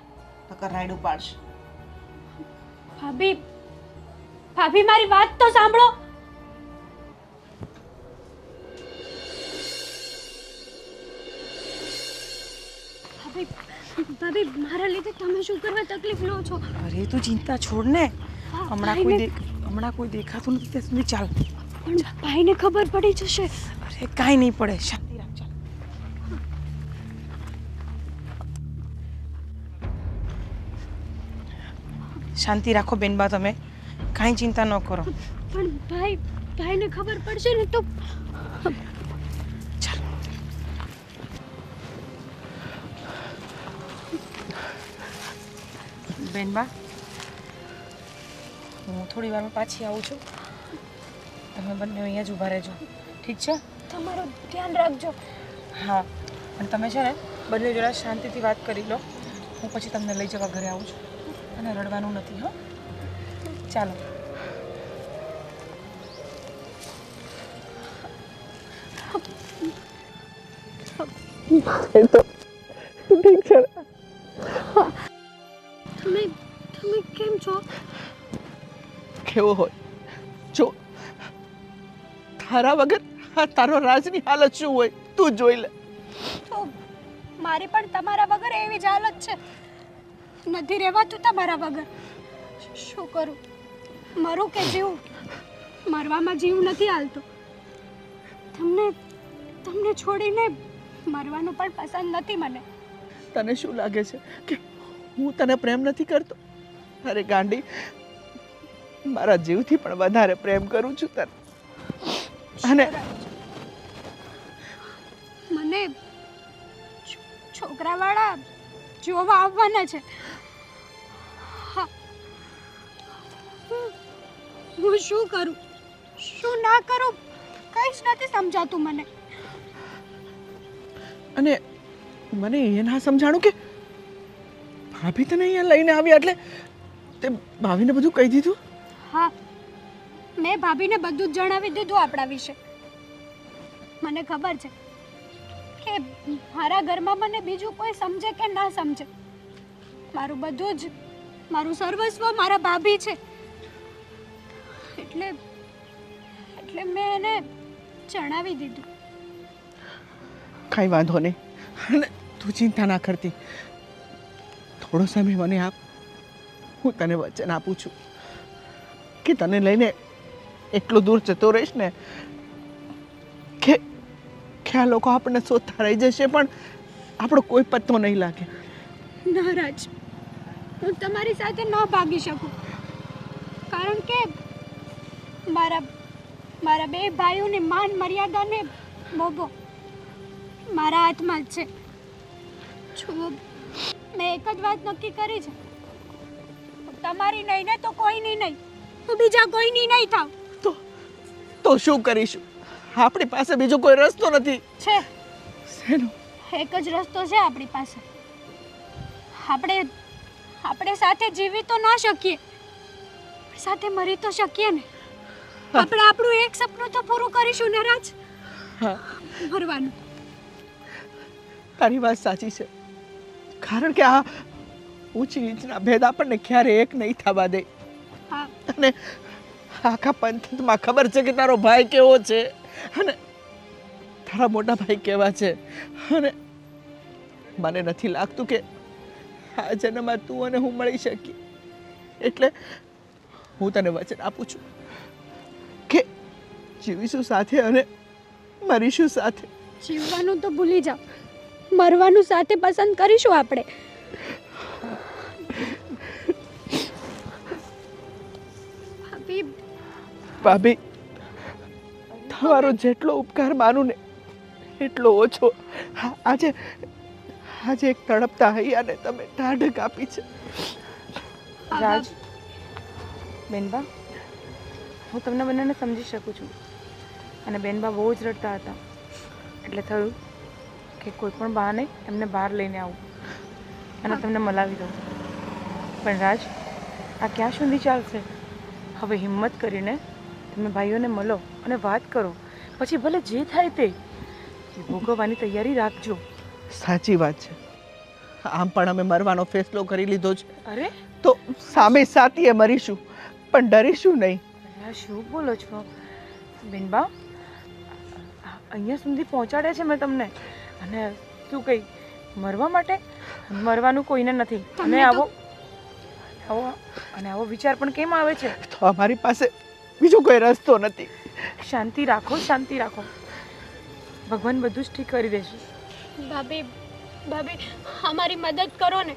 નકર રાયડું પાડશે. ભાભી, ભાભી મારી વાત તો સાંભળો. ભાભી, ભાભી મારા લીધે તમે શું કરવા તકલીફ લો છો? અરે તું ચિંતા છોડ ને. હમણાં કોઈ દેખાતું નથી ત્યાં સુધી ચાલ. પણ ભાઈને ખબર પડી જશે. અરે કાંઈ નહીં પડે, શાંતિ રાખ. ચાલ. શાંતિ રાખો બેનબા, તમે કાંઈ ચિંતા ન કરો. પણ ભાઈને ખબર પડશે ને તો. ચાલ. બેનબા, હું થોડી વારમાં પાછી આવું છું. તમે બંને અહીંયા જ ઊભા રહેજો, ઠીક છે? તમારું ધ્યાન રાખજો. હા, પણ તમે છે ને બંને જોડે શાંતિથી વાત કરી લો. હું પછી તમને લઈ જવા ઘરે આવું છું. અને રડવાનું નથી. હો, ચાલો. તમે કેમ છો? કેવો હોય જો, તારા વગર આ તારો રાજની હાલત શું હોય તું જોઈ લે. તો મારી પણ તમારા વગર એવી જ હાલત છે. નથી રહેવાતું તમારા વગર. શું કરું? મરું કે જીવું? મરવામાં જીવ નથી હાલતો. તમને છોડીને મરવાનું પણ પસંદ નથી મને. તને શું લાગે છે કે હું તને પ્રેમ નથી કરતો? અરે ગાંડી, મારા જીવથી પણ વધારે પ્રેમ કરું છું તને. અને મને છોકરાવાળા જોવા આવવાના છે. હા. હું શું કરું, શું ના કરું, કંઈ જ નથી સમજાતું મને. અને મને એ ના સમજાણું કે ભાભી તને અહીંયા લઈને આવ્યા એટલે તે ભાભીને બધું કહી દીધું? હા, મેં ભાભીને બધું જ જણાવી દીધું આપણા વિશે. મને ખબર છે કે મારા ઘરમાં મને બીજું કોઈ સમજે કે ના સમજે, મારું બધું જ, મારું સર્વસ્વ મારા ભાભી છે. એટલે મેં એને જણાવી દીધું. કાંઈ વાંધો નહીં, અને તું ચિંતા ના કરતી. થોડો સમય મને આપ, હું તને વચન આપું છું કે તને લઈને એટલું દૂર જતો રહીશ ને કે આ લોકો આપણને શોધતા રહી જશે પણ આપણો કોઈ પત્તો નહીં લાગે. નારાજ, હું તમારી સાથે ન ભાગી શકું, કારણ કે મારા બે ભાઈઓની માન મર્યાદાને બોબો મારા હાથમાં જ છે. જુઓ, મેં એક જ વાત નક્કી કરી છે, તમારી નહીં ને તો કોઈની નહીં, હું બીજા કોઈની નહીં થાવ. તો શું કરીશું? આપણી પાસે બીજો કોઈ રસ્તો નથી. છે, શેનો? એક જ રસ્તો છે આપણી પાસે. આપણે સાથે જીવી તો ના શકીએ, સાથે મરી તો શકીએ ને. આપણે આપણું એક સપનું તો પૂરું કરીશું ને રાજ. હા, મરવાનું. તારી વાત સાચી છે, કારણ કે આ ઊંચી નીચના ભેદ આપણને ક્યારે એક નહીં થવા દે. હા, અને આખા પંથમાં ખબર છે કે તારો ભાઈ કેવો છે અને તારા મોટા ભાઈ કેવા છે. અને મને નથી લાગતું કે આ જન્મમાં તું અને હું મળી શકીએ. એટલે હું તને વચન આપું છું કે જીવીશું સાથે અને મરીશું સાથે. જીવવાનું તો ભૂલી જાઓ, મરવાનું સાથે પસંદ કરીશું આપણે. ભાભી, તમારો જેટલો ઉપકાર માનું ને એટલો ઓછો. આજે આજે એક તડપતા હૈયાને તમે ઢાઢક આપી છે. રાજ, બેનબા, હું તમને બંનેને સમજી શકું છું. અને બેનબા બહુ જ રડતા હતા, એટલે થયું કે કોઈ પણ બહાને એમને બહાર લઈને આવું અને તમને મલાવી દઉં. પણ રાજ, આ ક્યાં સુધી ચાલશે? હવે હિંમત કરીને તમે ભાઈઓને મળો અને વાત કરો. પછી ભલે જે થાય તે ભોગવવાની તૈયારી રાખજો. સાચી વાત છે. આમ પણ અમે મરવાનો ફેસલો કરી લીધો છે, અરે તો સામે સાથીએ મરીશું, પણ ડરીશું નહીં. આ શું બોલો છો બેનબા? અહીંયા સુધી પહોંચાડ્યા છે મેં તમને, અને શું કહી મરવા માટે? મરવાનું કોઈને નથી. અને આવો વિચાર પણ કેમ આવે છે? તો અમારી પાસે બીજો કોઈ રસ્તો નથી. શાંતિ રાખો, શાંતિ રાખો. ભગવાન બધું જ ઠીક કરી દેશે. ભાભી અમારી મદદ કરો ને.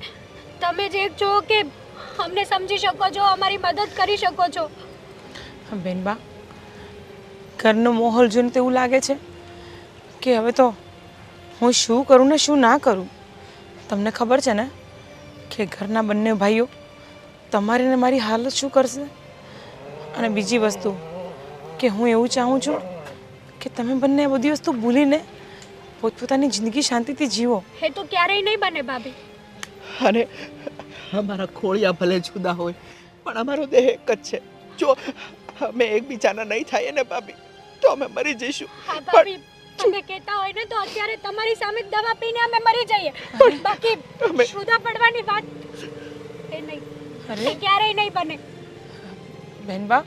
તમે જે છો કે અમને સમજી શકો છો, અમારી મદદ કરી શકો છો. બેનબા, ઘરનો માહોલ જોઈને તો એવું લાગે છે કે હવે તો હું શું કરું ને શું ના કરું. તમને ખબર છે ને કે ઘરના બંને ભાઈઓ તમારી ને મારી હાલત શું કરશે. અને બીજી વસ્તુ કે હું એવું ચાહું છું કે તમે બંને આ બધી વસ્તુ ભૂલીને પોતપોતાની જિંદગી શાંતિથી જીવો. એ તો ક્યારેય નહીં બને ભાભી. અને અમારા ખોળિયા ભલે જુદા હોય, પણ અમારો દેહ એક જ છે. જો અમે એકબીજાના નહીં થાય ને ભાભી, તો અમે મરી જઈશું. હા ભાભી, તમે કહેતા હોય ને તો અત્યારે તમારી સામે દવા પીને અમે મરી જઈએ, પણ બાકી શુદ્ધા પડવાની વાત એ નહીં. એ ક્યારેય નહીં બને. બેનબા,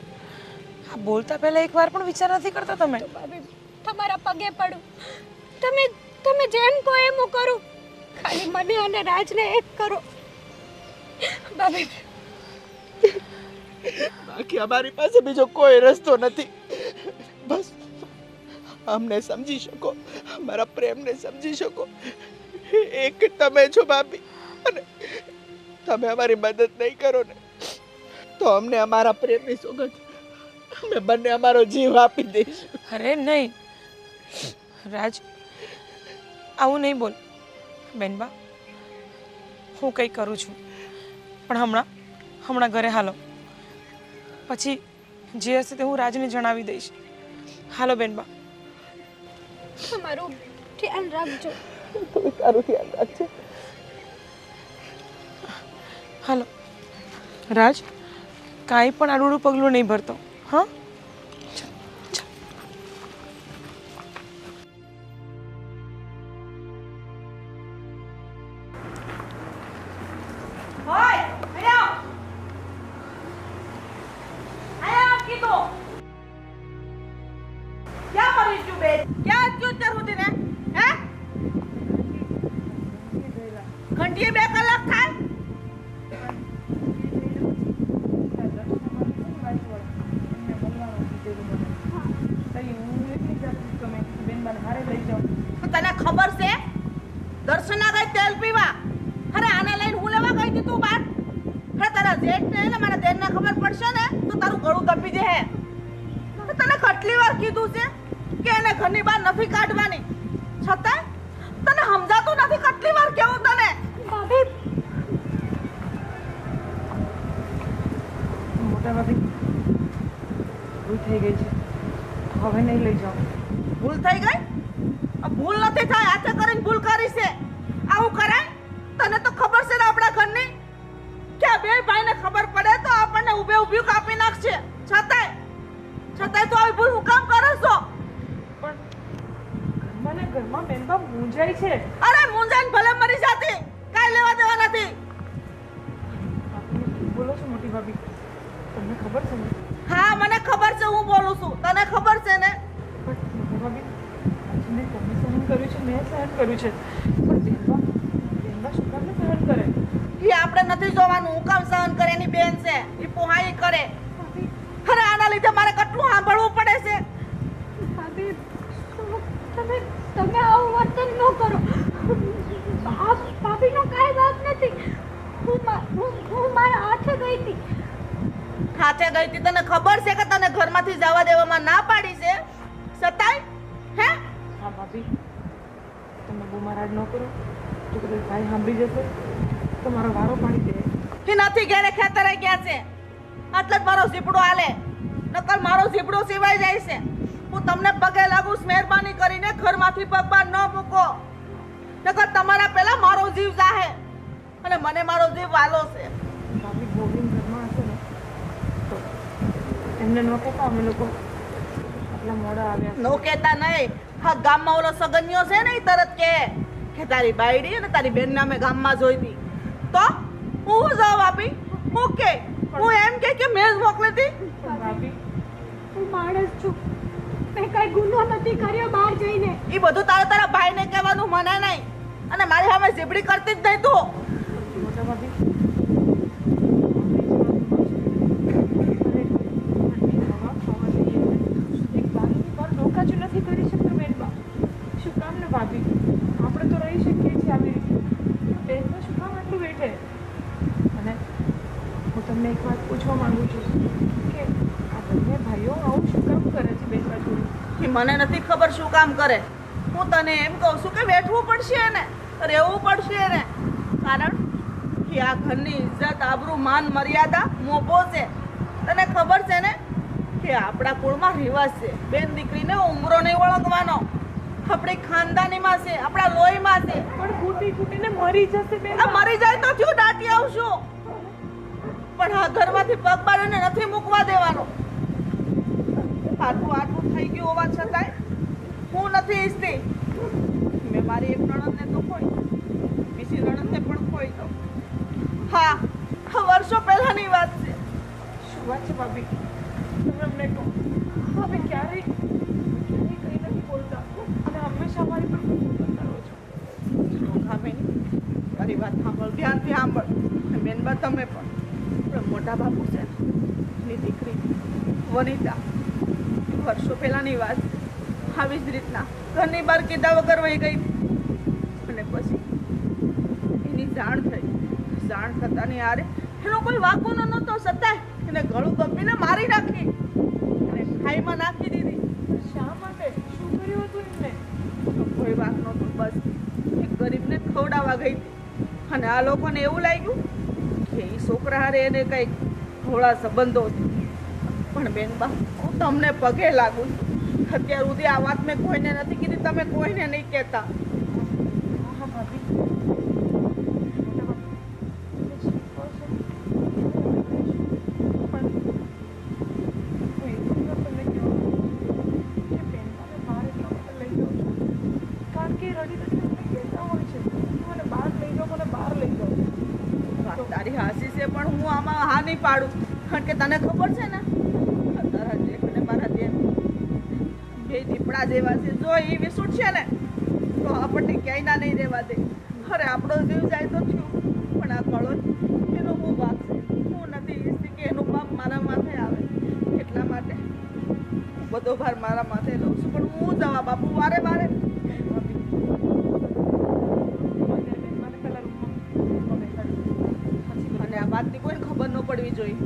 આ બોલતા પહેલા એકવાર પણ વિચાર નથી કરતા તમે? ભાભી, તમારા પગે પડું. તમે જેમ કહો એમ હું કરું. ખાલી મને અને રાજને એક કરો ભાભી. બાકી અમારી પાસે બીજો કોઈ રસ્તો નથી. બસ અમને સમજી શકો, અમારા પ્રેમને સમજી શકો, એક તમે છો ભાભી. અને તમે અમારી મદદ નહીં કરો ને તો અમને અમારા પ્રેમની સોગંદ અમે બંને અમારો જીવ આપી દઈશું. અરે નહીં રાજ, આવું નહીં બોલ. બેનબા, હું કંઈ કરું છું, પણ હમણાં ઘરે હાલો. પછી જે હશે તે હું રાજને જણાવી દઈશ. હાલો બેનબા. તમારું ધ્યાન રાખજો. તારું ધ્યાન રાખજો. હાલો રાજ, કાંઈ પણ આડું પગલું નહીં ભરતો. હા, ઘંટીએ 2 કલાક થાય. તને ખબર છે દર્શના ગઈ તેલ પીવા? અરે આને લઈને હું લેવા ગઈ હતી તું બાર? અરે તારા જેઠ ને મારા દેર ને ખબર પડશે ને તો તારું ગળું દબી જશે. તને કેટલી વાર કીધું છે કે એને ઘરની બહાર નથી કાઢવાની, છતાં તને સમજાતું નથી. કેટલી વાર કેવું તને? ભાભી, મોટા ભાભી, ભૂલ થઈ ગઈ છે, હવે નહીં લઈ જાઓ. ભૂલ થઈ ગઈ? ભૂલ નથી થાય, હાથે કરીને ભૂલ કરી છે. આવું કરાય? તને તો ખબર છે ને આપણા ઘરની કે આ બે ભાઈને ખબર પડે તો આપણને ઊભે ઊભી કાપી નાખશે. છતાંય તો આવી ભૂલ હું કામ કરો છો? મને ઘરમાં બેનબા મૂંઝાય છે. અરે મૂંઝાઈને ભલે મરી જાતી, કાંઈ લેવા દેવા નથી. બોલો છો મોટી ભાભી? તમને ખબર છે ને? હા, મને ખબર છે હું બોલું છું. તને ખબર છે ને? પણ મોટી ભાભી, આજને તમે સહન કર્યું છે, મેં સહન કર્યું છે, પણ બેનબા શું કામ સહન કરે? એ આપણે નથી જોવાનું હું કામ સહન કરે. એની બેન છે, એ પોહાઈ કરે. અરે આના લીધે મારે કેટલું સાંભળવું પડે છે. ભાભી, તમે આવું વર્તન ન કરો. ભાભીનો કાંઈ વાંક નથી. હું મારા હાથે ગઈ હતી. હાથે ગઈ હતી? તને ખબર છે કે તને ઘરમાંથી જવા દેવામાં ના પાડી છે, છતાંય હે? હા ભાભી, તમે બહુ મારાડ ન કરો જો કદાચ ભાઈ સાંભળી જશે તો મારો વારો પાડી દે. એ નથી ઘેરે ખેતરે ગયા છે એટલે જ મારો ઝીપડો હાલે નકર મારો ઝીપડો સિવાય જાય છે. હું તમને પગે લાગુ છું, મહેરબાની કરીને ઘરમાંથી પગ બહાર ન મૂકો નકર તમારા પહેલા મારો જીવ જાહે અને મને મારો જીવ વાલો છે. ભાભી ગોવિંદ ઘરમાં હશે ને તો એમને ન કહેતા અમે લોકો આટલા મોડા આવ્યા નો કહેતા નહીં. હા ગામમાં ઓલો સગન્યો છે ને ઈ તરત કે તારી બાયડી અને તારી બેન નામે ગામમાં જોઈ હતી તો હું જવાબ આપી હું કે હું એમ કે મેં જ મોકલી હતી. ભાભી હું માણસ છું, મેં કઈ ગુનો નથી કર્યો બહાર જઈને. એ બધું તારા ભાઈને કહેવાનું મને નહીં અને મારી સામે ઝીબડી કરતી જ નહીં તું. મોટા ભાભી નથી કરી શકતા બેનબા. શું કામ ને ભાભી આપણે તો રહી શકીએ છીએ આવી રીતે બેનમાં શું કામ આટલું બેઠે. અને હું તમને એક વાત પૂછવા માંગુ છું કે આ બંને ભાઈઓ આવું શું કામ કરે છે બેનબા જોડે? એ મને નથી ખબર શું કામ કરે. હું તને એમ કહું છું કે બેઠવું પડશે ને રહેવું પડશે ને કારણ કે આ ઘરની ઇજ્જત આબરૂ માન મર્યાદા મોભો છે. તને ખબર છે ને કે આપણા કુળમાં રિવાજ છે બેન દીકરીને ઉંમરો નહીં ઓળખવાનો. આપણી ખાનદાનીમાં છે, આપણા લોહીમાં છે. પણ ફૂટી ફૂટીને મરી જશે બેન. આ મરી જાય તો થયું દાટી આવશું પણ આ ઘરમાંથી પગ બાળીને નથી મૂકવા દેવાનો. આટલું થઈ ગયું હોવા છતાંય હું નથી ઈચ્છતી મેં મારી એક નણંદને તો ખોઈ બીજી નણંદને પણ ખોઈ દઉં. હા વર્ષો પહેલાની વાત છે. શું વાત છે ભાભી? તમે અમને કહો. ભાભી ક્યારેય કંઈ નથી બોલતા અને હંમેશા અમારી પર ગુસ્સો કરો છો. કામિની મારી વાત સાંભળ, ધ્યાનથી સાંભળ. બેનબા તમે પણ મોટા બાપુ છે એની દીકરી વનિતા વર્ષો પહેલાની વાત આવી જ રીતના ઘરની બહાર કીધા વગર વહી ગઈ અને પછી એની જાણ થઈ. જાણ થતાની આરે એનો કોઈ વાંકો નહોતો છતાંય એને ગળું ગપીને મારી નાખી અને ખાઈમાં નાખી દીધી. શા માટે? શું કર્યું હતું એમને? કોઈ વાત નહોતો, બસ એક ગરીબને ખવડાવવા ગઈ હતી અને આ લોકોને એવું લાગ્યું કે એ છોકરા હારે એને કંઈક થોડા સંબંધો છે. પણ બેનબા હું તમને પગે લાગુ છું. અત્યાર સુધી આ વાત મેં કોઈને નથી કીધી, તમે કોઈને નહીં કહેતા. હા ભાભી મોટા ભાભી તમે જે કહો છો એ અમે કરીશું. પણ હું એટલી વાર તમને કહેવા કે બેનબાને બહાર એટલા માટે લઈ જાઉં છું કારણ કે રડી રડી અમને કહેતા હોય છે મને બહાર લઈ જાઓ, મને બહાર લઈ જાઓ. વાત તારી હાસી છે પણ હું આમાં હા નહીં પાડું કારણ કે તને ખબર છે ને તારા જેઠ અને મારા દેર બે દીપડા જેવા છે. જો એ વિસુટ છે ને તો આપણને ક્યાંય ના નહીં રહેવા દે. અરે આપણો જીવ જાય તો થયું પણ આ કળો એનો હું વાક છે. હું નથી ઈચ્છતી કે એનું પાપ મારા માથે આવે એટલા માટે બધો ભાર મારા માથે લઉં છું. પણ હું જવાબ આપું વારે વારે મને પહેલાં રૂમમાં બેસાડો. અને આ વાતની કોઈને ખબર ન પડવી જોઈએ.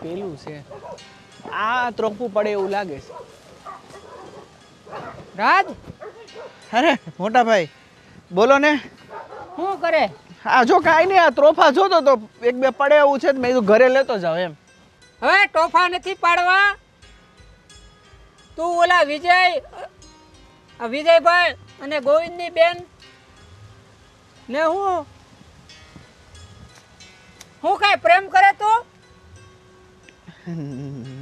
પેલું છે આ ત્રોપવું પડે એવું લાગે છે. રાજ અરે મોટા ભાઈ બોલો ને. શું કરે? આ જો કાંઈ નહીં, આ ત્રોફા જોતો તો એક બે પડે એવું છે મેં કીધું ઘરે લેતો જાવ એમ. હવે ટોફા નથી પાડવા. તું ઓલા વિજયભાઈ અને ગોવિંદની બેન ને હું કાંઈ પ્રેમ કરે તું?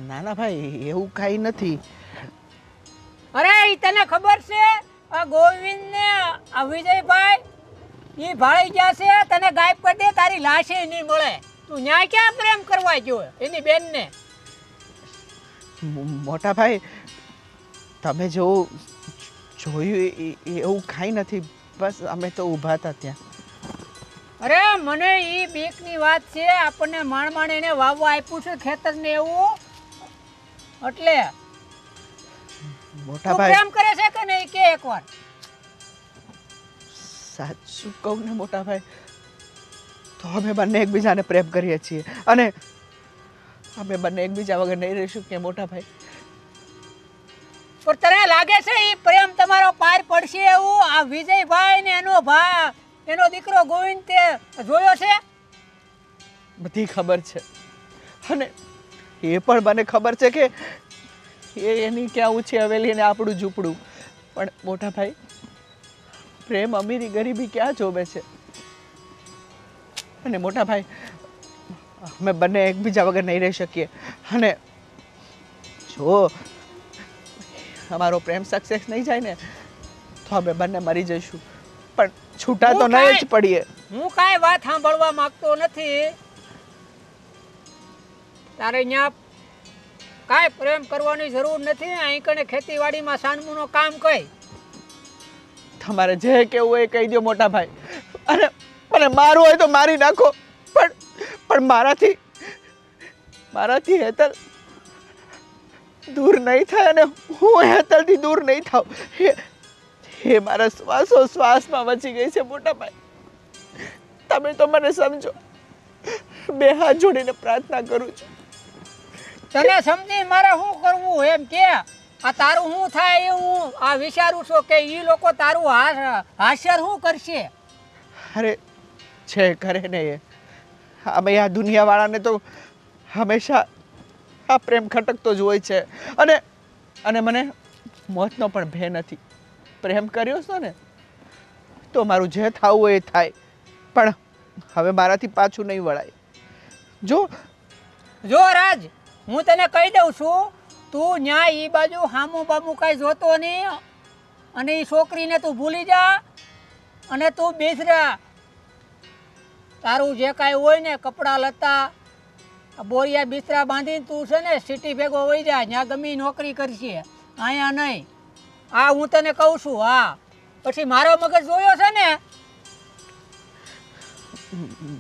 ના ના ભાઈ એવું કાંઈ નથી. અરે ઈ તને ખબર છે આ ગોવિંદ ને આ વિજયભાઈ ઈ ભાળી ગયા છે. તને ગાયબ કરી દે તારી લાશે નહીં મળે. તું ન્યાય ક્યાં પ્રેમ કરવા ગયો એની બેનને? મોટા ભાઈ તમે જેવું જોયું એવું કાંઈ નથી, બસ અમે તો ઊભા હતા ત્યાં. અરે મને ઈ બીકની વાત છે. આપણને માણ એને વાવવા આપ્યું છે ખેતરને એવું એટલે મોટા તું ભાઈ પ્રેમ કરે છે કે નહીં કે એકવાર? સાચું કહું ને મોટા ભાઈ, તો અમે બંને એકબીજાને પ્રેમ કરીએ છીએ અને અમે બંને એકબીજા વગર નહીં રહીશું કે મોટા ભાઈ? પણ તને લાગે છે એ પ્રેમ તમારો પાર પડશે એવું? આ વિજયભાઈ ને એનો દીકરો ગોવિંદ તે જોયો છે? બધી ખબર છે અને એ પણ મને ખબર છે કે એની ક્યાં ઊંચી હવેલી અને આપણું ઝૂંપડું. પણ મોટા ભાઈ, પ્રેમ અમીરી ગરીબી ક્યાં જોવે છે? અને મોટા ભાઈ, અમે બંને એકબીજા વગર નહીં રહી શકીએ અને જો અમારો પ્રેમ સક્સેસ નહીં જાય ને તો અમે બંને મરી જઈશું, પણ છૂટા તો નહીં જ પડીએ. હું કાંઈ વાત સાંભળવા માંગતો નથી. તારે અહીંયા કાંઈ પ્રેમ કરવાની જરૂર નથી. અહીં કને ખેતીવાડીમાં સાનમુનો કામ કઈ. તમારે જે કેવું હોય એ કહી દો મોટા ભાઈ, અને મને મારવું હોય તો મારી નાખો, પણ મારાથી હેતલ દૂર નહીં થાય અને હું હેતલથી દૂર નહીં થાઉં. એ મારા શ્વાસમાં વચી ગઈ છે મોટા ભાઈ. તમે તો મને સમજો. બે હાથ જોડીને પ્રાર્થના કરું છું. તને સમજી મારે શું કરવું એમ કે? આ તારું શું થાય એ હું આ વિચારું છું કે એ લોકો તારું હાસ્ય શું કરશે? અરે છે કરે ને એ અમે આ દુનિયાવાળાને તો હંમેશા આ પ્રેમ ખટકતો જ હોય છે અને મને મોતનો પણ ભય નથી. પ્રેમ કર્યો છો ને તો મારું જે થવું હોય એ થાય, પણ હવે મારાથી પાછું નહીં વળાય. જો રાજ, હું તને કહી દઉં છું, તું ન્યા ઈ બાજુ હામું બામું કાંઈ જોતો નહીં અને એ છોકરીને તું ભૂલી જા અને તું બેસરા. તારું જે કાંઈ હોય ને કપડાં લતા બોરિયા બિસ્તરા બાંધીને તું છે ને સિટી ભેગો વહી જા. ત્યાં ગમે નોકરી કરશે, અહીંયા નહીં. આ હું તને કહું છું. હા, પછી મારો મગજ જોયો છે ને.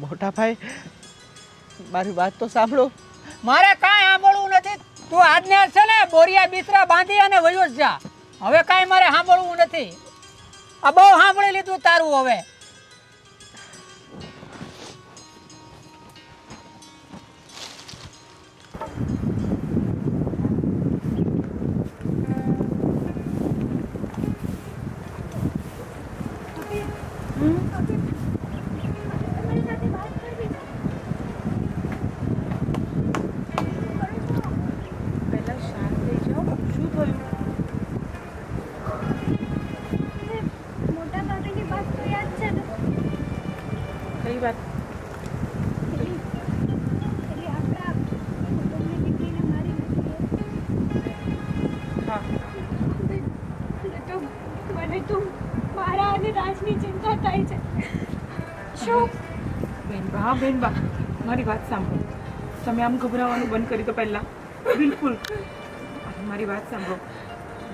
મોટા ભાઈ, મારી વાત તો સાંભળો. મારે કાંઈ સાંભળવું નથી. તું આજને છે ને બોરિયા બિસ્તરા બાંધી અને વયો જ જા. હવે કાંઈ મારે સાંભળવું નથી. આ બહુ સાંભળી લીધું તારું. હવે પહેલા શાંત થઈ જાઓ. શું થયું? મોટા દાદાની વાત તો યાદ છે ને? કઈ વાત? એટલે આપણા કુટુંબની દીકરીને મારી નથી. હા, મને તો મારા અને રાજની ચિંતા થાય છે. શું? બેનબા, મારી વાત સાંભળો. તમે આમ ગભરાવાનું બંધ કરી દો પહેલાં. બિલકુલ. મારી વાત સાંભળો.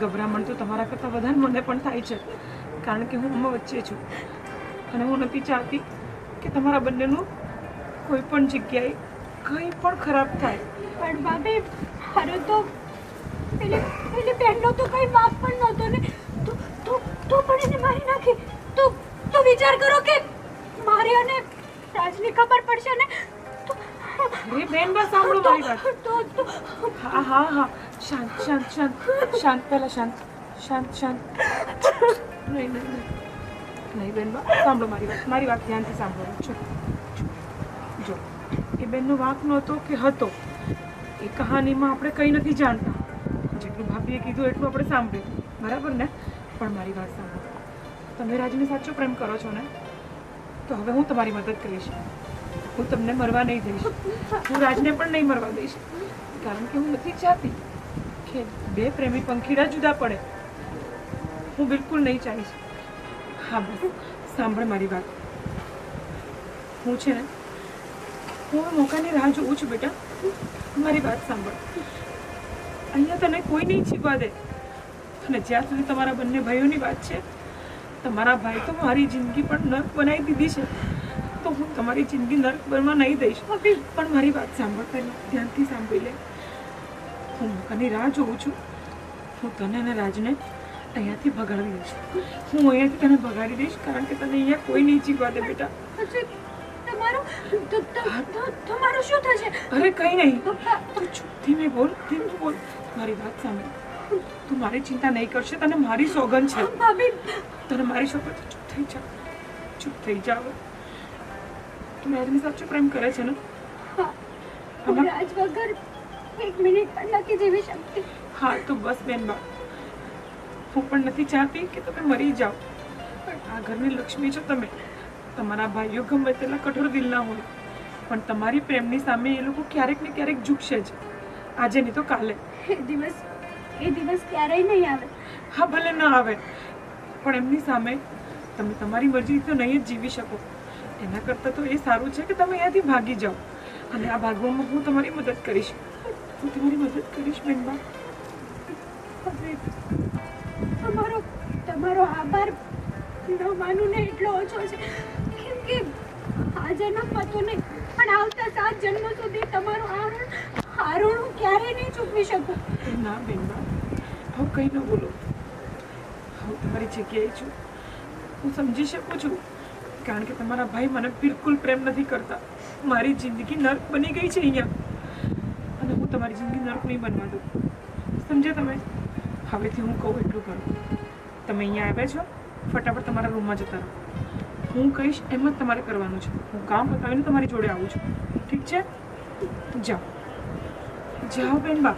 ગભરામણ તો તમારા કરતાં વધારે મને પણ થાય છે, કારણ કે હું આમાં વચ્ચે છું અને હું નથી ચાહતી કે તમારા બંનેનું કોઈ પણ જગ્યાએ કંઈ પણ ખરાબ થાય. પણ ભાભી, અરે તો પેલી બહેનનો તો કંઈ વાંક પણ નહોતો ને. તો પણ એને મારી નાખી. તો વિચાર કરો કે મારી અને રાજની ખબર પડશે ને તો. અરે બેનબા, સાંભળો મારી વાત. હા, શાંત પહેલાં શાંત. નહીં બેનબા, સાંભળો મારી વાત ધ્યાનથી સાંભળો. જો એ બેનનો વાંક નહોતો કે હતો, એ કહાનીમાં આપણે કંઈ નથી જાણતા. જેટલું ભાભીએ કીધું એટલું આપણે સાંભળ્યું, બરાબર ને? પણ મારી વાત સાંભળો. તમે રાજને સાચો પ્રેમ કરો છો ને, તો હવે હું તમારી મદદ કરીશ. હું તમને મરવા નહીં દઈશ. હું રાજને પણ નહીં મરવા દઈશ, કારણ કે હું નથી ચાહતી કે બે પ્રેમી પંખીડા જુદા પડે. હું બિલકુલ નહીં ચાહીશ. હા, બસ સાંભળ મારી વાત. હું છે ને, હું આ મોકાની રાહ જોઉં છું બેટા. મારી વાત સાંભળ. અહીંયા તને કોઈ નહીં છીપવા દે. અને જ્યાં સુધી તમારા બંને ભાઈઓની વાત છે, તમારા ભાઈ તો મારી જિંદગી પણ નર્ક બનાવી દીધી છે, તો હું તમારી જિંદગી નર્ક બનવા નહીં દઈશ. પણ મારી વાત સાંભળ પહેલાં, ધ્યાનથી સાંભળી લે. હું મોકાની રાહ જોઉં છું. હું તને અને રાજને અહીંયાથી ભગાડી દઈશ. હું અહીંયાથી તને ભગાડી દઈશ કારણ કે તને અહીંયા કોઈ નહીં જીવવા દે બેટા. પછી તમારું શું થશે? અરે કંઈ નહીં. તું ચૂપ ધીમે બોલ, ધીમે બોલ. મારી વાત સાંભળ. તું મારી ચિંતા નહીં કરશે, તને મારી સોગંદ છે. ભાભી, તને મારી સોગંદ છે. ચૂપ થઈ જા, ચૂપ થઈ જા હવે. તું મેરની સાચો પ્રેમ કરે છે ને? હું રાજ વગર એક મિનિટ પણ નથી જીવી શકતી. હા તો બસ બેનબા, હું પણ નથી ચાહતી કે તમે મરી જાઓ, પણ આ ઘરની લક્ષ્મી છો તમે. તમારા ભાઈઓ ગમે તેટલા કઠોર દિલના હોય, પણ તમારી પ્રેમની સામે એ લોકો ક્યારેક ને ક્યારેક ઝૂકશે જ. આજે નહીં તો કાલે. એ દિવસ ક્યારેય નહીં આવે. હા ભલે ન આવે, પણ એમની સામે તમે તમારી મરજી તો નહીં જ જીવી શકો. એના કરતાં તો એ સારું છે કે તમે અહીંયાથી ભાગી જાઓ, અને આ ભાગવામાં હું તમારી મદદ કરીશ. હું તમારી મદદ કરીશ બેનબા. તમારો આભાર ન માનું ને એટલો ઓછો છે, કેમ કે આ જન્મમાં તો નહીં પણ આવતા 7 જન્મો સુધી તમારું આ ઋણ હું ક્યારેય નહીં ચૂકવી શકું. ના બેનબા, હું કંઈ ન બોલો. હું તમારી જગ્યાએ છું. હું સમજી શકું છું, કારણ કે તમારા ભાઈ મને બિલકુલ પ્રેમ નથી કરતા. મારી જિંદગી નર્ક બની ગઈ છે અહીંયા, અને હું તમારી જિંદગી નર્ક નહીં બનવા દઉં. સમજ્યા તમે? હવેથી હું કહું એટલું કરો. તમે અહીંયા આવ્યા છો, ફટાફટ તમારા રૂમમાં જતા રહો. હું કહીશ એમ જ તમારે કરવાનું છે. હું કામ પતાવીને તમારી જોડે આવું છું. ઠીક છે? જાઓ જાઓ બેનબા.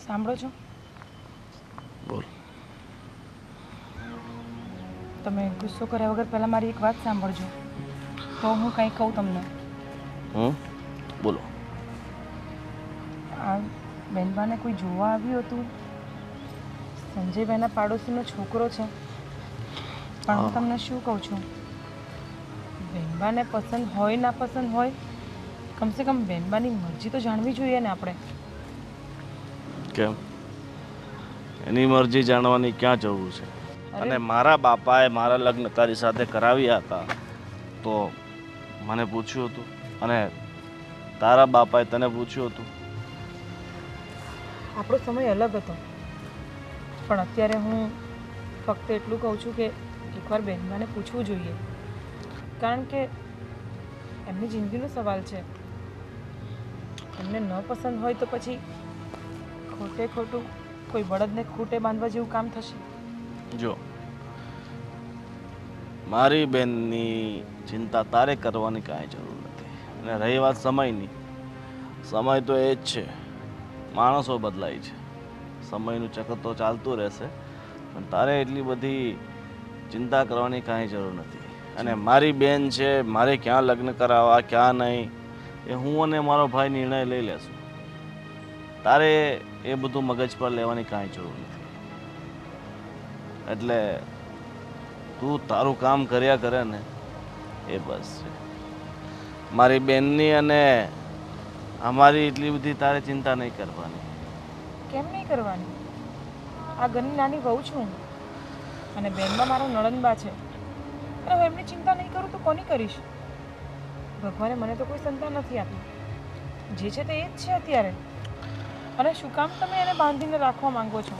સાંભળો છો? બોલ. તમે ગુસ્સો કર્યા વગર પહેલાં મારી એક વાત સાંભળજો, તો હું કંઈ કહું તમને. બોલો. આ બેનબાને કોઈ જોવા આવ્યું હતું. સંજયભાઈના પાડોશીનો છોકરો છે, પણ હું તમને શું કહું છું, બેનબાને પસંદ હોય ના પસંદ હોય, કમસે કમ બેનબાની મરજી તો જાણવી જોઈએ ને આપણે. કેમ? એની મરજી જાણવાની ક્યાં જરૂર છે? અને મારા બાપાએ મારા લગ્ન તારી સાથે કરાવ્યા હતા તો મને પૂછ્યું હતું, અને તારા બાપાએ તને પૂછ્યું હતું. આપણો સમય અલગ હતો, પણ અત્યારે હું ફક્ત એટલું કહું છું કે એકવાર બેનબાને પૂછવું જોઈએ, કારણ કે એમની જિંદગીનો સવાલ છે. એમને ન પસંદ હોય તો પછી ખોટે ખોટું કોઈ બળદને ખૂટે બાંધવા જેવું કામ થશે. જો, મારી બેનની ચિંતા તારે કરવાની કાંઈ જરૂર નથી. અને રહી વાત સમયની, સમય તો એ જ છે. માણસો બદલાય છે, સમયનું ચક્ર તો ચાલતું રહેશે, પણ તારે એટલી બધી ચિંતા કરવાની કાંઈ જરૂર નથી. અને મારી બેન છે, મારે ક્યાં લગ્ન કરાવવા ક્યાં નહીં, એ હું અને મારો ભાઈ નિર્ણય લઈ લેશું. તારે એ બધું મગજ પર લેવાની કાંઈ જરૂર નથી. એટલે તું તારું કામ કર્યા કરે ને એ બસ છે. મારી બેનની અને અમારી એટલી બધી તારે ચિંતા નહીં કરવાની. કેમ નહીં કરવાની? આ ઘરની નાની વહુ છું હું, અને બેનમાં મારો નણંદબા છે, અને હું એમની ચિંતા નહીં કરું તો કોની કરીશ? ભગવાને મને તો કોઈ સંતાન નથી આપી. જે છે તે એ જ છે અત્યારે. અને શું કામ તમે એને બાંધીને રાખવા માંગો છો?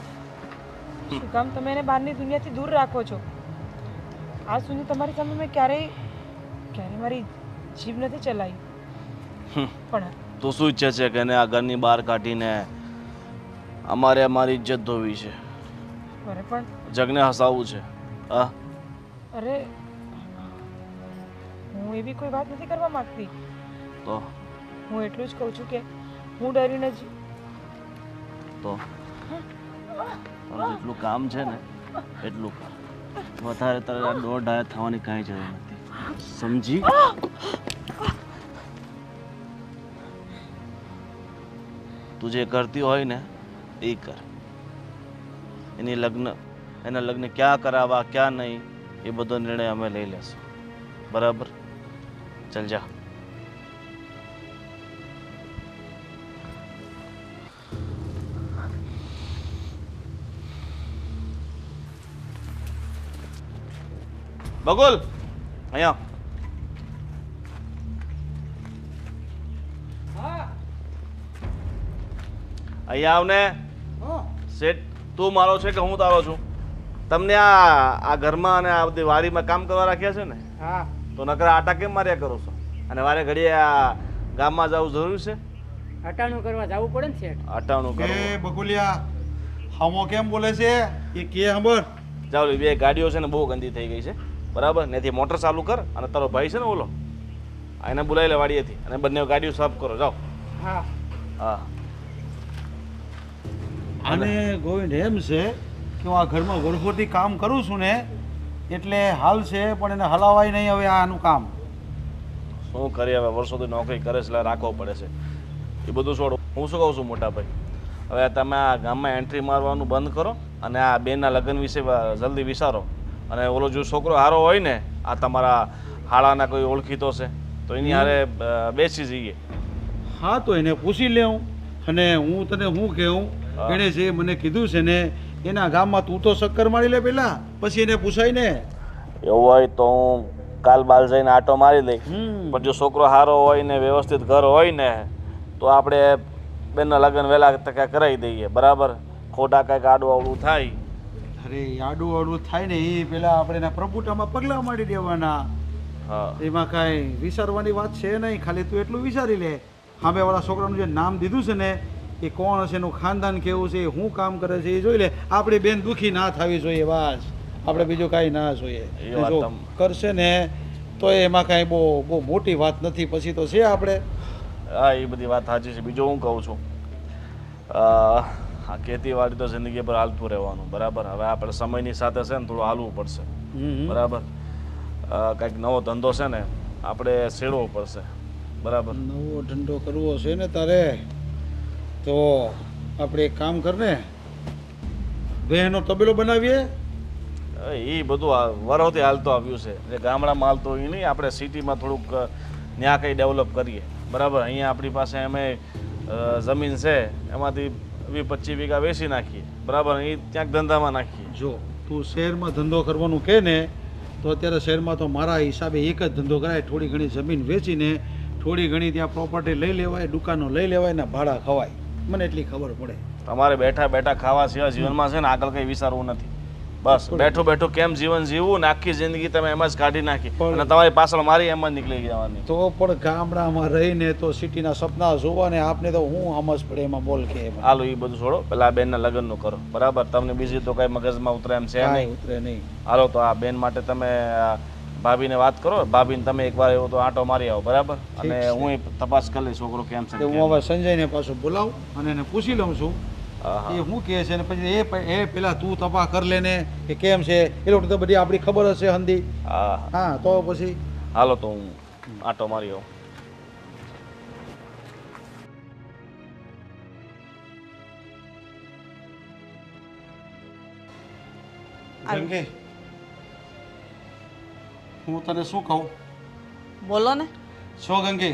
શું કામ તમે એને બહારની દુનિયાથી દૂર રાખો છો? આ સુધી તમારી સામે મેં ક્યારેય મારી જીભ નથી ચલાવી, પણ તું શું ઈચ્છે છે કે એને આ ઘરની બહાર કાઢીને અમારે અમારી ઇજ્જત ધોવી છે, અરે પણ જગને હસાવવું છે? હા, અરે હું એવી કોઈ વાત નથી કરવા માંગતી. તો હું એટલું જ કહું છું કે હું ડરીને જ તો જેટલું કામ છે ને એટલું કામ. વધારે તારે દોઢ ઢાયા થવાની કાંઈ જરૂર નથી, સમજી? તું જે કરતી હોય ને એ કર. એના લગ્ન ક્યાં કરાવવા ક્યાં નહીં એ બધો નિર્ણય અમે લઈ લેશું, બરાબર? ચાલ જા. બકુલ અહીંયા અહીંયા આવને. શેઠ તું મારો છે કે હું તારો છું? તમને આ ઘરમાં અને આ બધી વાડીમાં કામ કરવા રાખ્યા છે ને, હા તો નકરા આટા કેમ માર્યા કરો છો? અને વારે ઘડીએ આ ગામમાં જવું જરૂર છે? હટાણું કરવા જવું પડે ને શેઠ. આટાનું એ કરવું. બકુલિયા હામો કેમ બોલે છે એ કે ખબર? જાઓ લે, બે ગાડીઓ છે ને બહુ ગંદી થઈ ગઈ છે, બરાબર? ત્યાંથી મોટર ચાલુ કર અને તારો ભાઈ છે ને ઓલો, એને બોલાવી લે વાડીએથી, અને બંને ગાડીઓ સાફ કરો. જાઓ. હા હા. અને ગોવિંદ એમ છે કે હું આ ઘરમાં વર્ષોથી કામ કરું છું ને એટલે હાલ છે, પણ એને હલાવાય નહીં હવે આનું કામ. શું કરીએ હવે, વર્ષોથી નોકરી કરે છે એટલે રાખવો પડે છે. એ બધું છોડો. હું શું કહું છું મોટા ભાઈ, હવે તમે આ ગામમાં એન્ટ્રી મારવાનું બંધ કરો અને આ બેનના લગ્ન વિશે જલ્દી વિચારો. અને ઓલો જો છોકરો હારો હોય ને, આ તમારા હાળાના કોઈ ઓળખીતો છે તો એની હારે બેસી જઈએ. હા તો એને પૂછી લેવું. અને હું તને શું કહું, હા. એણે જે મને કીધું છે ને એના ગામમાં તું તો ચક્કર મારી લે પેલા, પછી એને પૂછાય ને. એવું હોય તો હું કાલ બાલ જઈને આટો મારી લઈ. હમ. પણ જો છોકરો સારો હોય ને વ્યવસ્થિત ઘર હોય ને તો આપણે બેનના લગ્ન વહેલા તકે કરાવી દઈએ, બરાબર? ખોટા કાંઈક આડું આવડું થાય. અરે આડું આડું થાય ને એ પેલા આપણે એના પ્રભુતામાં પગલાં માંડી દેવાના. હા. એમાં કાંઈ વિચારવાની વાત છે નહીં, ખાલી તું એટલું વિચારી લે. સામે વાળા છોકરાનું જે નામ દીધું છે ને એ કોણ છે, એનું ખાનદાન કેવું છે, એ શું કામ કરે છે એ જોઈ લે. આપણી બેન દુઃખી ના થવી જોઈએ, બસ. આપણે બીજું કાંઈ ના જોઈએ. એ વાત જો તમ- કરશે ને તો એમાં કાંઈ બહુ મોટી વાત નથી. પછી તો છે આપણે. હા, એ બધી વાત સાચી છે. બીજું હું કહું છું, આ ખેતીવાડી તો જિંદગી પર હાલતું રહેવાનું, બરાબર? હવે આપણે સમયની સાથે છે ને થોડું હાલવું પડશે, બરાબર? કંઈક નવો ધંધો છે ને આપણે છેડવો પડશે, બરાબર? નવો ધંધો કરવો છે ને તારે તો આપણે એક કામ કર ને, બહેનો તબેલો બનાવીએ. એ બધું વરોથી હાલતું આવ્યું છે. જે ગામડામાં હાલતું હોય એ નહીં, આપણે સિટીમાં થોડુંક ત્યાં કંઈ ડેવલપ કરીએ, બરાબર? અહીંયા આપણી પાસે અમે જમીન છે એમાંથી 20-25 વીઘા વેચી નાખીએ, બરાબર? એ ક્યાંક ધંધામાં નાખીએ. જો તું શહેરમાં ધંધો કરવાનું કહે ને તો અત્યારે શહેરમાં તો મારા હિસાબે એક જ ધંધો કરાય, થોડી ઘણી જમીન વેચીને થોડી ઘણી ત્યાં પ્રોપર્ટી લઈ લેવાય, દુકાનો લઈ લેવાય ને ભાડા ખવાય. મને એટલી ખબર પડે. તમારે બેઠા બેઠા ખાવા સિવાય જીવનમાં છે ને આગળ કંઈ વિચારવું નથી. બસ બેઠું બેઠું કેમ જીવન જીવવું ને આખી જિંદગી તમે એમ જ કાઢી નાખી અને તમારી પાછળ મારી એમ જ નીકળી જવાની. તો પણ ગામડામાં રહીને તો સિટીના સપના જોવા ને આપને તો હું સમજ પડે એમાં બોલ કે એમાં હાલો એ બધું છોડો, પેલા આ બેનના લગ્નનું કરો, બરાબર? તમને બીજી તો કઈ મગજમાં ઉતરે એમ છે કાંઈ નહીં. ઉતરે નહીં. હાલો તો આ બેન માટે તમે ભાભીને વાત કરો, ભાભીને તમે એકવાર એવો તો આંટો મારી આવો, બરાબર? અને છે. હું તપાસ કરી લઈશ છોકરો કેમ છે તો ને હું હવે સંજયને પાછું બોલાવું અને એને પૂછી લઉં છું હા, એ હા. શું કહે છે ને પછી એ પેલા તું તપાસ કરી લેને કે કેમ છે. એ લોકો તો બધી આપણી ખબર હશે હંધી. હા, હા તો પછી હાલો તો હું આંટો મારી આવું. ગંગે, હું તને શું કહું? બોલો ને. છો ગંગે,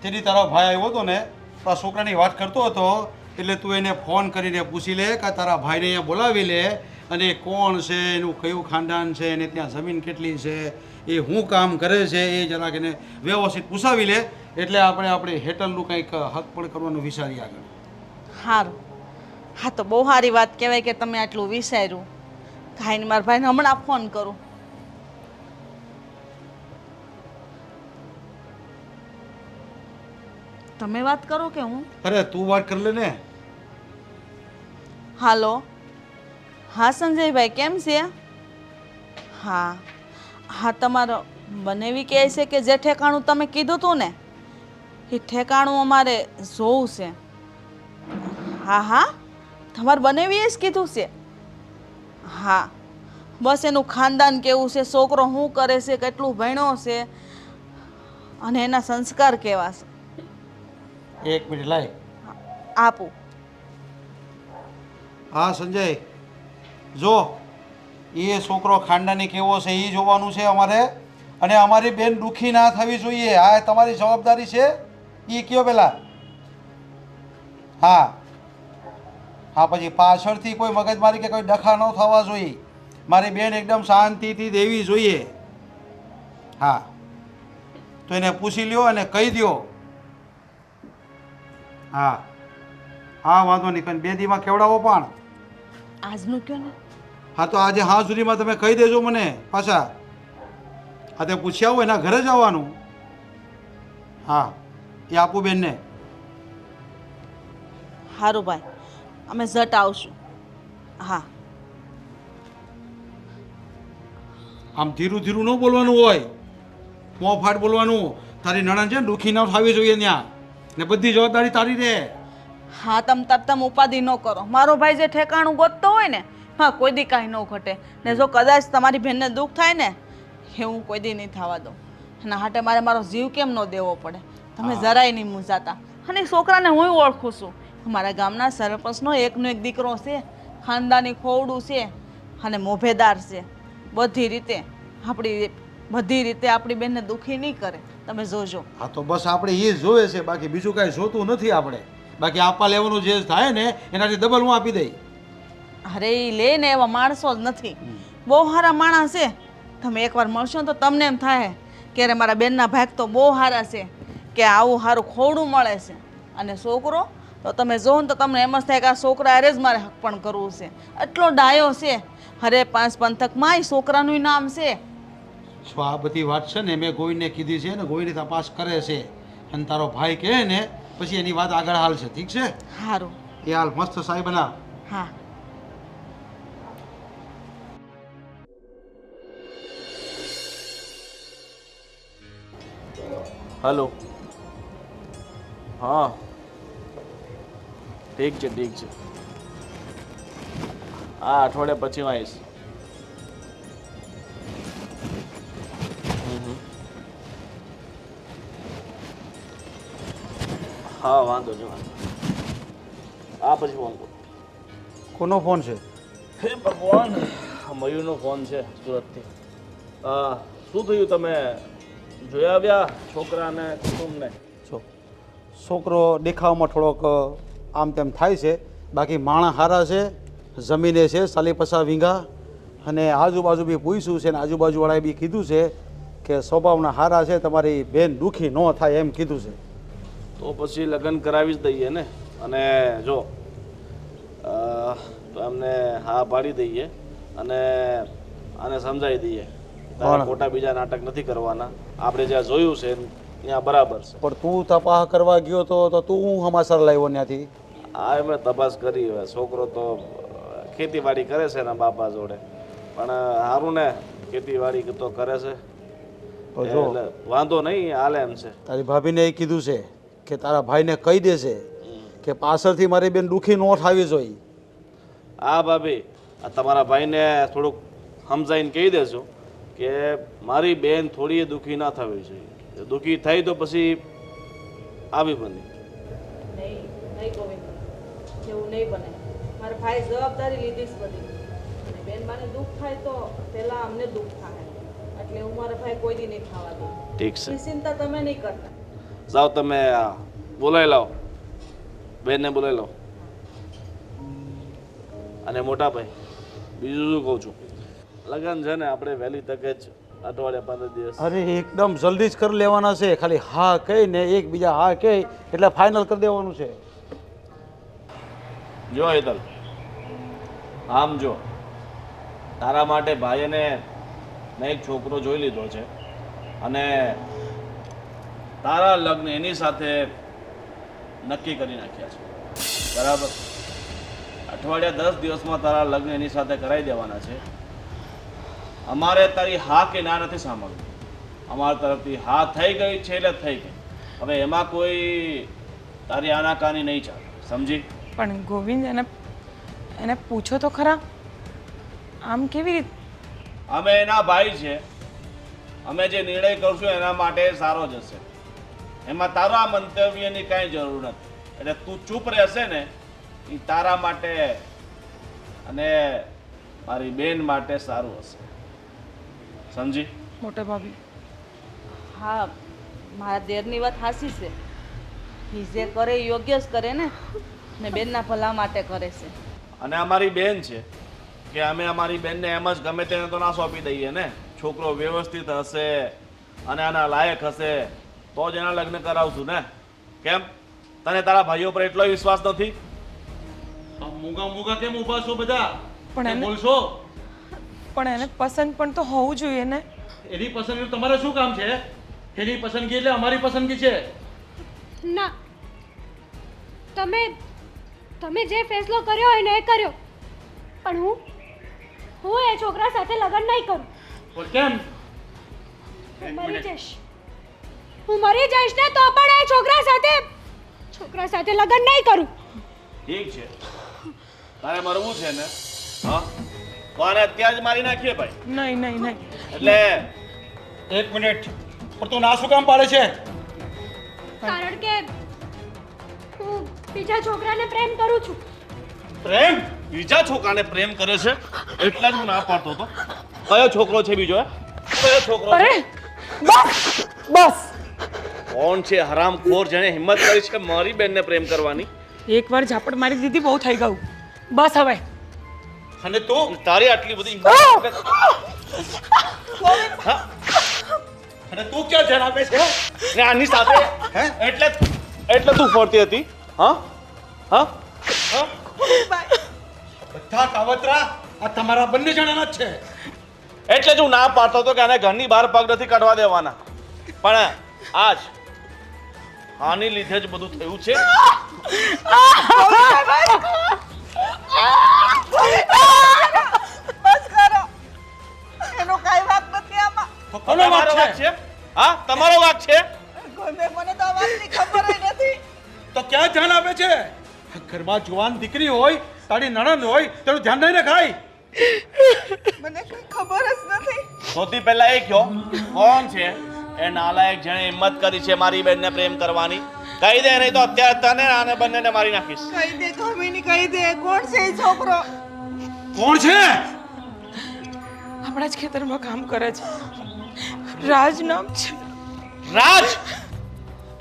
તેની તારો ભાઈ આવ્યો હતો ને તો આ છોકરાની વાત કરતો હતો એટલે તું એને ફોન કરીને પૂછી લે કે તારા ભાઈને અહીંયા બોલાવી લે અને એ કોણ છે, એનું કયું ખાનદાન છે, એને ત્યાં જમીન કેટલી છે, એ શું કામ કરે છે, એ જરાક એને વ્યવસ્થિત પૂછાવી લે એટલે આપણે હેટલનું કંઈક હક પણ કરવાનું વિચારીએ આગળ. સારું. હા તો બહુ સારી વાત કહેવાય કે તમે આટલું વિચાર્યું. કાંઈ મારા ભાઈને હમણાં ફોન કરું. તમે વાત કરો કે હું? અરે તું વાત કરી લે ને. હાલો. હા સંજયભાઈ, કેમ છે? હા હા, તમારો બનેવી કહે છે કે જે ઠેકાણું તમે કીધું હતું ને એ ઠેકાણું અમારે જોવું છે. હા હા, તમારે બનેવીએ જ કીધું છે. હા, બસ એનું ખાનદાન કેવું છે, છોકરો શું કરે છે, કેટલું ભણ્યો છે અને એના સંસ્કાર કેવા છે. એક મિનિટ લાય. આપું. હા સંજય, જો એ છોકરો ખાનદાની કેવો છે એ જોવાનું છે અમારે, અને અમારી બેન દુઃખી ના થવી જોઈએ. આ તમારી જવાબદારી છે. એ કયો પેલા. હા હા, પછી પાછળથી કોઈ મગજમારી કે કોઈ ડખા ન થવા જોઈએ. મારી બેન એકદમ શાંતિથી દેવી જોઈએ. હા, તો એને પૂછી લ્યો અને કહી દ્યો. હા હા, વાંધો નહીં, પણ 2 દીમાં કેવડાવો પણ. આજનું કયો ને. હા, તો આજે હા સુધીમાં તમે કહી દેજો મને પાછા. હા, તે પૂછી આવો, એના ઘરે જ આવવાનું. હા, એ આપું બેનને. સારું ભાઈ, અમે ઝટ આવશું. હા. આમ ધીરું ધીરું ન બોલવાનું હોય, મોંફાટ બોલવાનું. તારી નણંદ છે ને દુઃખી ન થવી જોઈએ ત્યાં, ને બધી જવાબદારી તારી રહે. હા, તમ ઉપાધિ ન કરો. મારો ભાઈ જે ઠેકાણું ગોતતો હોય ને, હા, કોઈ દી કાંઈ ન ઘટે. ને જો કદાચ તમારી બહેનને દુઃખ થાય ને, એ હું કોઈ દી નહીં થવા દઉં. એના હાટે મારે મારો જીવ કેમ ન દેવો પડે? તમે જરાય નહીં મૂંઝાતા. અને એ છોકરાને હું ઓળખું છું. અમારા ગામના સરપંચનો એકનો એક દીકરો છે, ખાનદાની ખોવડું છે અને મોભેદાર છે. બધી રીતે આપણી બેનને દુઃખી નહીં કરે. તમે જોજો. હા, તો બસ આપણે એ જ જોવે છે, બાકી બીજું કાંઈ જોતું નથી આપણે. બાકી આપવા લેવાનું જે થાય ને એનાથી ડબલ હું આપી દઈ. અરે એ લે ને એવા માણસો જ નથી, બહુ સારા માણસ છે. તમે એકવાર મળશો ને તો તમને એમ થાય કે અરે મારા બેનના ભાગ તો બહુ સારા છે, કે આવું સારું ખોવડું મળે છે. અને છોકરો તો તમે જોવો ને તો તમને એમ જ થાય કે આ છોકરા અરે જ મારે હક પણ કરવું છે. એટલો ડાયો છે. અરે 5 પંથકમાં એ છોકરાનું નામ છે. જો આ બધી વાત છે ને મેં ગોવિંદને કીધી છે ને, ગોવિંદ તપાસ કરે છે. અને તારો ભાઈ કહે ને પછી એની વાત આગળ હાલશે. ઠીક છે? સારું. એ હાલ મસ્ત સાહેબ બના. હા. હલો. હા, ઠીક છે ઠીક છે. હા, અઠવાડિયા પછી હું આવીશ. હા, વાંધો નહીં. હા, પછી ફોન કરું. કોનો ફોન છે? હે ભગવાન, મયુરનો ફોન છે સુરતથી. શું થયું, તમે જોઈ આવ્યા છોકરાને કુટુંબને? છોકરો દેખાવમાં થોડોક આમ તેમ થાય છે, બાકી માણસ સારા છે. જમીને છે 40-50 વીઘા, અને આજુબાજુ બી પૂછ્યું છે ને આજુબાજુવાળાએ બી કીધું છે કે સ્વભાવના સારા છે, તમારી બેન દુઃખી ન થાય એમ કીધું છે. તો પછી લગ્ન કરાવી જ દઈએ ને. અને જો તો એમને હા પાડી દઈએ અને આને સમજાવી દઈએ તારે ખોટા બીજા નાટક નથી કરવાના. આપણે જ્યાં જોયું છે ત્યાં બરાબર છે. પણ તું તપાસ કરવા ગયો તો તું હું સમાચાર લાવ્યો ત્યાંથી? હા, એમણે તપાસ કરી. હવે છોકરો તો ખેતીવાડી કરે છે એના બાપા જોડે, પણ સારું ને, ખેતીવાડી તો કરે છે એટલે વાંધો નહીં, હાલે એમ છે. તારી ભાભીને એ કીધું છે કે તારા ભાઈને કહી દેશે કે પાછળથી મારી બેન દુઃખી ન થવી જોઈએ. હા ભાભી, આ તમારા ભાઈને થોડુંક સમજાવીને કહી દેજો કે મારી બેન થોડી દુઃખી ના થવી જોઈએ. દુઃખી થઈ તો પછી આવી બની. નહીં ગોવિંદ, એવું નહીં બને. મારા ભાઈ જવાબદારી લીધી જ બધી. અને બેનબાને દુઃખ થાય તો પહેલા અમને દુઃખ થાય, એટલે હું મારા ભાઈ કોઈ દી નહીં ખાવા દઉં. ઠીક છે, ચિંતા તમે નહીં કરતા. જાઓ તમે બોલાવી લાવો, બેનને બોલાવી લાવો. અને મોટા ભાઈ, બીજું શું કહું છું, લગ્ન છે ને આપણે વહેલી તકે જ અઠવાડિયા 15 દિવસ. અરે એકદમ જલ્દી જ કરી લેવાના છે. ખાલી હા કહીને એકબીજા હા કહે એટલે ફાઇનલ કરી દેવાનું છે. જો હેતલ, આમ જો તારા માટે ભાઈને મેં એક છોકરો જોઈ લીધો છે અને તારા લગ્ન એની સાથે નક્કી કરી નાખ્યા છે. બરાબર? અઠવાડિયા 10 દિવસમાં તારા લગ્ન એની સાથે કરાવી દેવાના છે. અમારે તારી હા કે ના નથી સાંભળવું. અમારા તરફથી હા થઈ ગઈ છે એટલે થઈ ગઈ. હવે એમાં કોઈ તારી આનાકાની નહીં ચાલે. સમજી? પણ ગોવિંદ, એને પૂછો તો ખરા, આમ કેવી રીતે? અમે એના ભાઈ છે. અમે જે નિર્ણય કરશું એના માટે સારો જ હશે. એમાં તારા મંતવ્યની કાંઈ જરૂર નથી. એટલે તું ચૂપ રહેશે ને એ તારા માટે અને મારી બેન માટે સારું હશે. સમજી? મોટા ભાભી, હા, મારા દેરની વાત સાચી છે. એ જે કરે એ યોગ્ય જ કરે ને બેનના ભલા માટે કરે છે. અને અમારી બેન છે કે અમે અમારી બેનને એમ જ ગમે તેને તો ના સોંપી દઈએ ને. છોકરો વ્યવસ્થિત હશે અને આના લાયક હશે તો જ એના લગ્ન કરાવશું ને. કેમ તને તારા ભાઈઓ પર એટલો વિશ્વાસ નથી? આ મૂગા મૂગા કેમ ઊભા છો બધા? પણ કેમ એને- બોલશો? પણ એને પસંદ પણ તો હોવું જોઈએ ને. એની પસંદગી તમારે શું કામ છે? એની પસંદગી એટલે અમારી પસંદગી છે. ના, તમે તમે જે ફેસલો કર્યો હોય ને એ કર્યો, પણ હું એ છોકરા સાથે લગ્ન નહીં કરું. પણ કેમ? હું મરી જઈશ ને તો પણ એ છોકરા સાથે લગ્ન નહીં કરું. ઠીક છે, તારે મરવું છે ને? હા, તો આને અત્યારે જ મારી નાખીએ ભાઈ. નહીં નહીં નહીં. એટલે એક મિનિટ, પણ તું ના શું કામ પાડે છે? કારણ કે હું બીજા છોકરાને પ્રેમ કરું છું. પ્રેમ? બીજા છોકરાને પ્રેમ કરે છે એટલા જ હું ના પાડતો હતો. કયો છોકરો છે બીજો? કયો છોકરો છે? અરે બસ બસ. કોણ છે હરામખોર જેણે હિંમત કરી છે મારી બેનને પ્રેમ કરવાની? એકવાર ઝાપટ મારી દીધી, બહુ થઈ ગયું. બસ હવે. અને તું તારી આટલી બધી હિંમત? હા? અને તું ક્યાં ધ્યાન આપે છે? ને આની સાથે હે? એટલે તું ફરતી હતી? હા હા હા? બધા કાવતરા આ તમારા બંને જણાના જ છે. એટલે જ હું ના પાડતો હતો કે આને ઘરની બહાર પગ નથી કાઢવા દેવાના. પણ આજ આની લીધે જ બધું થયું છે. બસ કરો, એનો કાંઈ વાંક નથી આમાં. તો કોનો વાંક તમારો વાંક છે? છે? હા, તમારો વાંક છે. મને તો આ વાતની ખબર ય નથી. તો ક્યાં ધ્યાન આપે છે? ઘરમાં જુવાન દીકરી હોય, તારી નણંદ હોય, તેનું ધ્યાન નહીં રખાય. મને કઈ ખબર જ નથી. સૌથી પહેલા એ કહો, કોણ છે એ નાલાયક જેણે હિંમત કરી છે મારી બેનને પ્રેમ કરવાની? કહી દે, નહીં તો અત્યારે તને આને બંનેને મારી નાખીશ. કહી દે કામિની, કહી દે કોણ છે એ છોકરો? કોણ છે? આપણા જ ખેતરમાં કામ કરે છે. રાજ નામ છે. રાજ?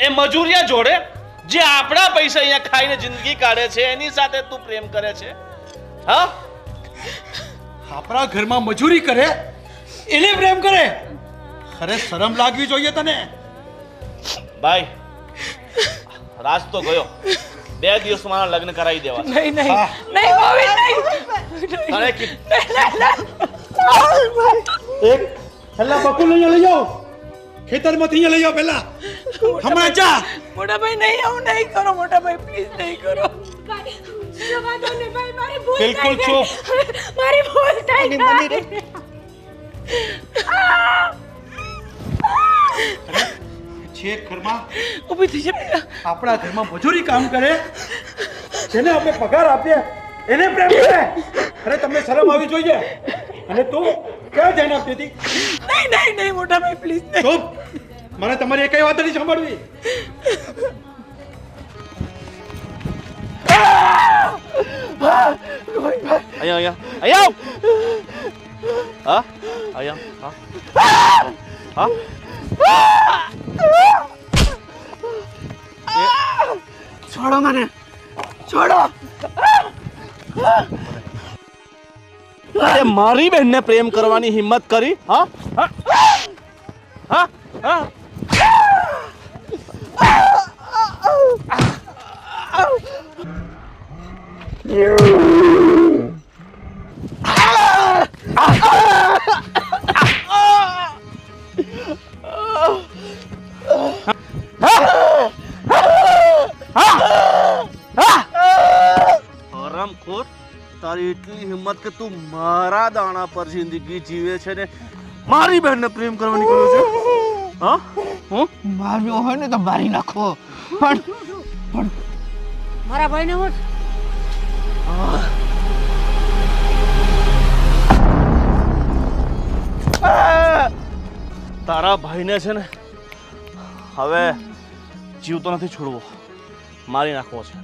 એ મજૂરિયા જોડે જે આપણા પૈસા અહીંયા ખાઈને જિંદગી કાઢે છે એની સાથે તું પ્રેમ કરે છે? હા? આપણા ઘરમાં મજૂરી કરે એને પ્રેમ કરે? અરે શરમ લાગવી જોઈએ તને. ભાઈ, રાજ તો ગયો. 2 દિવસમાં લગ્ન કરાવી દેવા. નહીં નહીં હા. નહીં ગોવિંદ નહીં. તને કીધું. એક પહેલા બકુલ અહીંયા લઈ જાઓ. ખેતરમાંથી અહીંયા લઈ જાઓ પહેલા. હમણાં જા. મોટા ભાઈ નહીં, આવું નહીં કરો. મોટા ભાઈ પ્લીઝ નહીં કરો. ભાઈ, જવા દો ને ભાઈ, મારી ભૂલ થઈ બિલકુલ ગઈ. ચૂપ. મારી ભૂલ થઈ ગઈ. છે ઘરમાં ઊભી થઈ જા બેટા. આપણા ઘરમાં મજૂરી કામ કરે, જેને આપણે પગાર આપીએ એને પ્રેમ કરે. અરે તમને શરમ આવી જોઈએ. અને તું ક્યાં ધ્યાન આપતી હતી? નહીં નહીં નહીં મોટા ભાઈ પ્લીઝ નહીં. ચૂપ. મને તમારી એકઈ વાત નથી સાંભળવી. અહીંયા અહીંયા અહીંયા. હા? અહીંયા. હા? હા? છોડો મને, છોડો. તે મારી બહેનને પ્રેમ કરવાની હિંમત કરી? હા? હા? હા? હા? હરામખોર, તારી એટલી હિંમત કે તું મારા દાણા પર જિંદગી જીવે છે ને મારી બહેનને પ્રેમ કરવાની કહ્યું છે? હા? હું? મારવો હોય ને તો મારી નાખો. પણ મારા ભાઈને હું તારા ભાઈને છે ને હવે જીવતો નથી છોડવો, મારી નાખવો છે.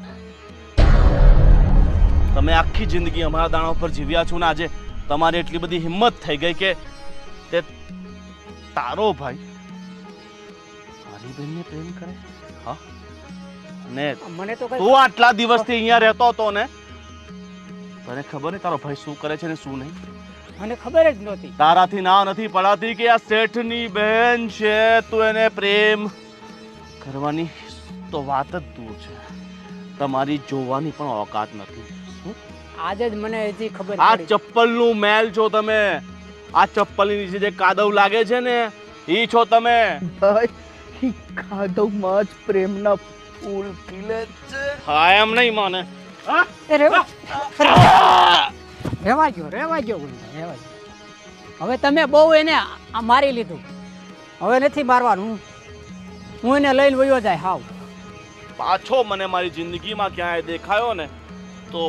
તમે આખી જિંદગી અમારા દાણા ઉપર જીવ્યા છો ને આજે તમારી એટલી બધી હિંમત થઈ ગઈ કે તે તારો ભાઈ મારી બહેનને પ્રેમ કરે? હા? ને મને તો કઈ તું આટલા દિવસથી અહીંયા રહેતો હતો ને, તને ખબર નહીં તારો ભાઈ શું કરે છે ને શું નહીં? મને ખબર જ નહોતી. તારાથી ના નથી પડાતી કે આ શેઠની બહેન છે, તું એને પ્રેમ કરવાની તો વાત જ દૂર છે, તમારી જોવાની પણ ઓકાત નથી. શું? આજે જ મને હજી ખબર આ પડી. ચપ્પલનું મેલ છો તમે. આ ચપ્પલની નીચે જે કાદવ લાગે છે ને ઈ છો તમે. ભાઈ ઈ કાદવમાં જ પ્રેમના ફૂલ ખીલે છે. હા એમ નહીં માને. હા? રેવા ગયો રેવા ગયો. હવે તમે બહુ એને મારી લીધું, હવે નથી મારવાનું. હું એને લઈને વયો જાય. હાવ પાછો મને મારી જિંદગીમાં ક્યાંય દેખાયો ને તો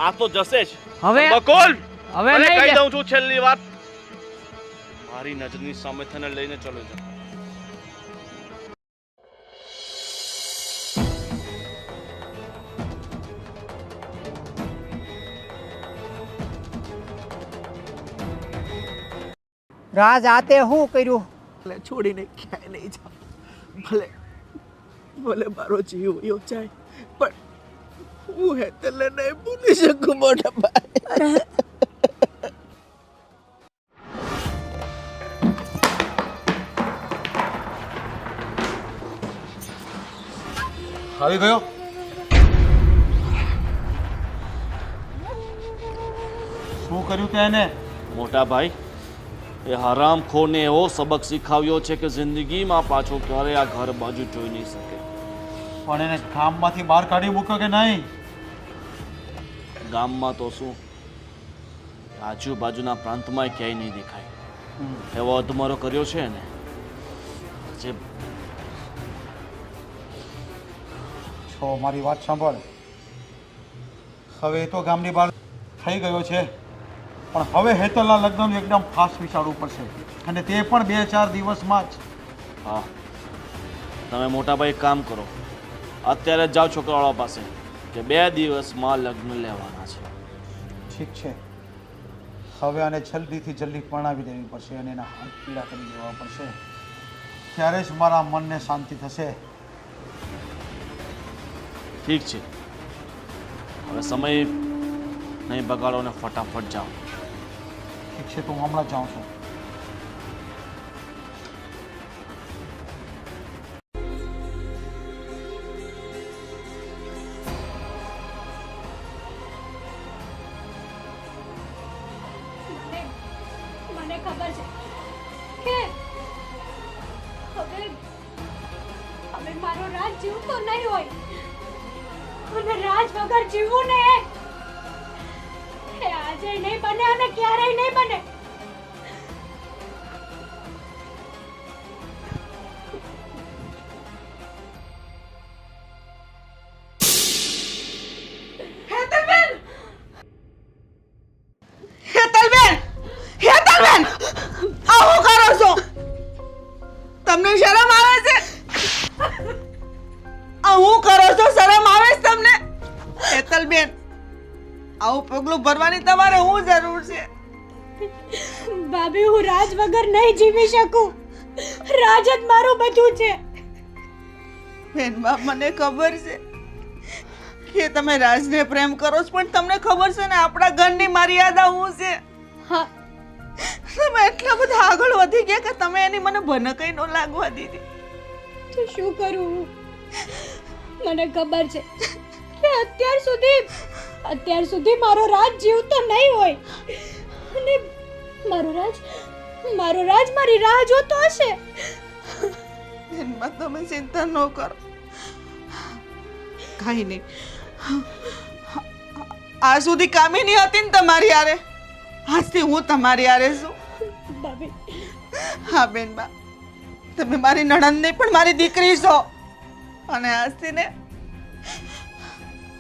આ તો જશે જ. હવે બકોલ હવે મને નહીં કહી જા. દઉં છું છેલ્લી વાત, મારી નજરની સામે તને લઈને ચલો જા. રાજ આતે શું કર્યું? ભલે છોડીને ક્યાંય નહીં જાઉં, ભલે ભલે મારો જીવ વયો જાય, પણ હું હેતલને નહીં ભૂલી શકું મોટા ભાઈ. આવી ગયો? શું કર્યું તે એને? મોટા ભાઈ, એ હરામખોરને એવો સબક શીખવ્યો છે કે જિંદગીમાં પાછો ક્યારે આ ઘર બાજુ જોઈ નહીં શકે. પણ એને ગામમાંથી બહાર કાઢી મૂક્યો કે નહીં? ગામમાં તો શું, આજુબાજુના પ્રાંતમાં ક્યાંય નહીં દેખાય. એવો અધમરો કર્યો છે ને જે છો મારી વાત સાંભળ. હવે એ તો ગામની બહાર થઈ ગયો છે, પણ હવે હેતલના લગ્નનું એકદમ ફાસ્ટ વિચારવું પડશે, અને તે પણ 2-4 દિવસમાં જ. હા, તમે મોટા ભાઈ એક કામ કરો, અત્યારે જ જાઓ છોકરાવાળા પાસે કે 2 દિવસમાં લગ્ન લેવાના છે. ઠીક છે, હવે આને જલ્દીથી જલ્દી પરણાવી દેવી પડશે અને એના હાથ પીડા કરી દેવા પડશે, ત્યારે જ મારા મનને શાંતિ થશે. ઠીક છે, હવે સમય નહીં બગાડો ને ફટાફટ જાઓ. ઠીક છે, તો હું હમણાં જ જાઉં છું. મને ખબર છે કે હવે હવે મારો રાજ જીવતો નહીં હોય, અને રાજ વગર જીવવું ને એ આજે નહીં બને અને ક્યારેય નહીં બને. હેતલબેન, હેતલબેન, આ શું કરો છો? તમને શરમ આવે છે? આ શું કરો છો? શરમ આવે છે તમને? હેતલબેન, આવું પગલું ભરવાની તમારે શું જરૂર છે? ભાભી, હું રાજ વગર નહીં જીવી શકું. રાજ જ મારું બધું છે. બેનબા, મને ખબર છે કે તમે રાજને પ્રેમ કરો છો, પણ તમને ખબર છે ને આપણા ઘરની મર્યાદા શું છે? હા, તમે એટલા બધા આગળ વધી ગયા કે તમે એની મને ભનકઈ ન લાગવા દીધી. તો શું કરું હું? મને ખબર છે કે અત્યાર સુધી મારો રાજ જીવતો નહીં હોય, અને મારો રાજ મારી રાહ જોતો હશે. બેનબા, તમે ચિંતા ન કરો, કાંઈ નહીં. આ સુધી કામિની હતી ને તમારી હારે, આજથી હું તમારી હારે છું. ભાભી, હા બેનબા, તમે મારી નણંદ નહીં પણ મારી દીકરી છો, અને આજથી ને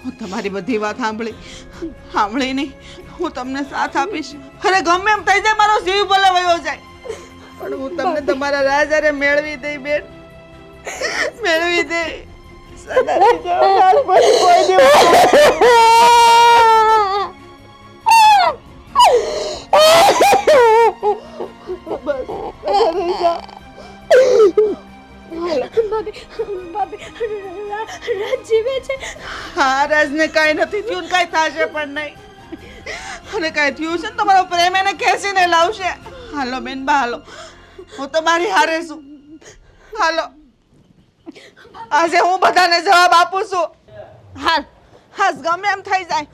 હું તમારી બધી વાત સાંભળી નહીં, હું તમને સાથ આપીશ. અરે ગમે એમ થઈ જાય, મારો જીવ ભલે વયો જાય, પણ હું તમને તમારા રાજ હારે મેળવી દઈ બેન, મેળવી દઈ. સદાની જેમ કાલ પછી કોઈ દિવસ રાજ જીવે છે. હા, રાજને કાંઈ નથી થયું, કાંઈ થશે પણ નહીં. અને કાંઈ થયું છે ને તમારો પ્રેમ એને ખેંચીને લાવશે. હાલો બેનબા હાલો, હું તમારી હારે છું. હાલો, આજે હું બધાને જવાબ આપું છું. હાલ હાસ ગમે એમ થઈ જાય.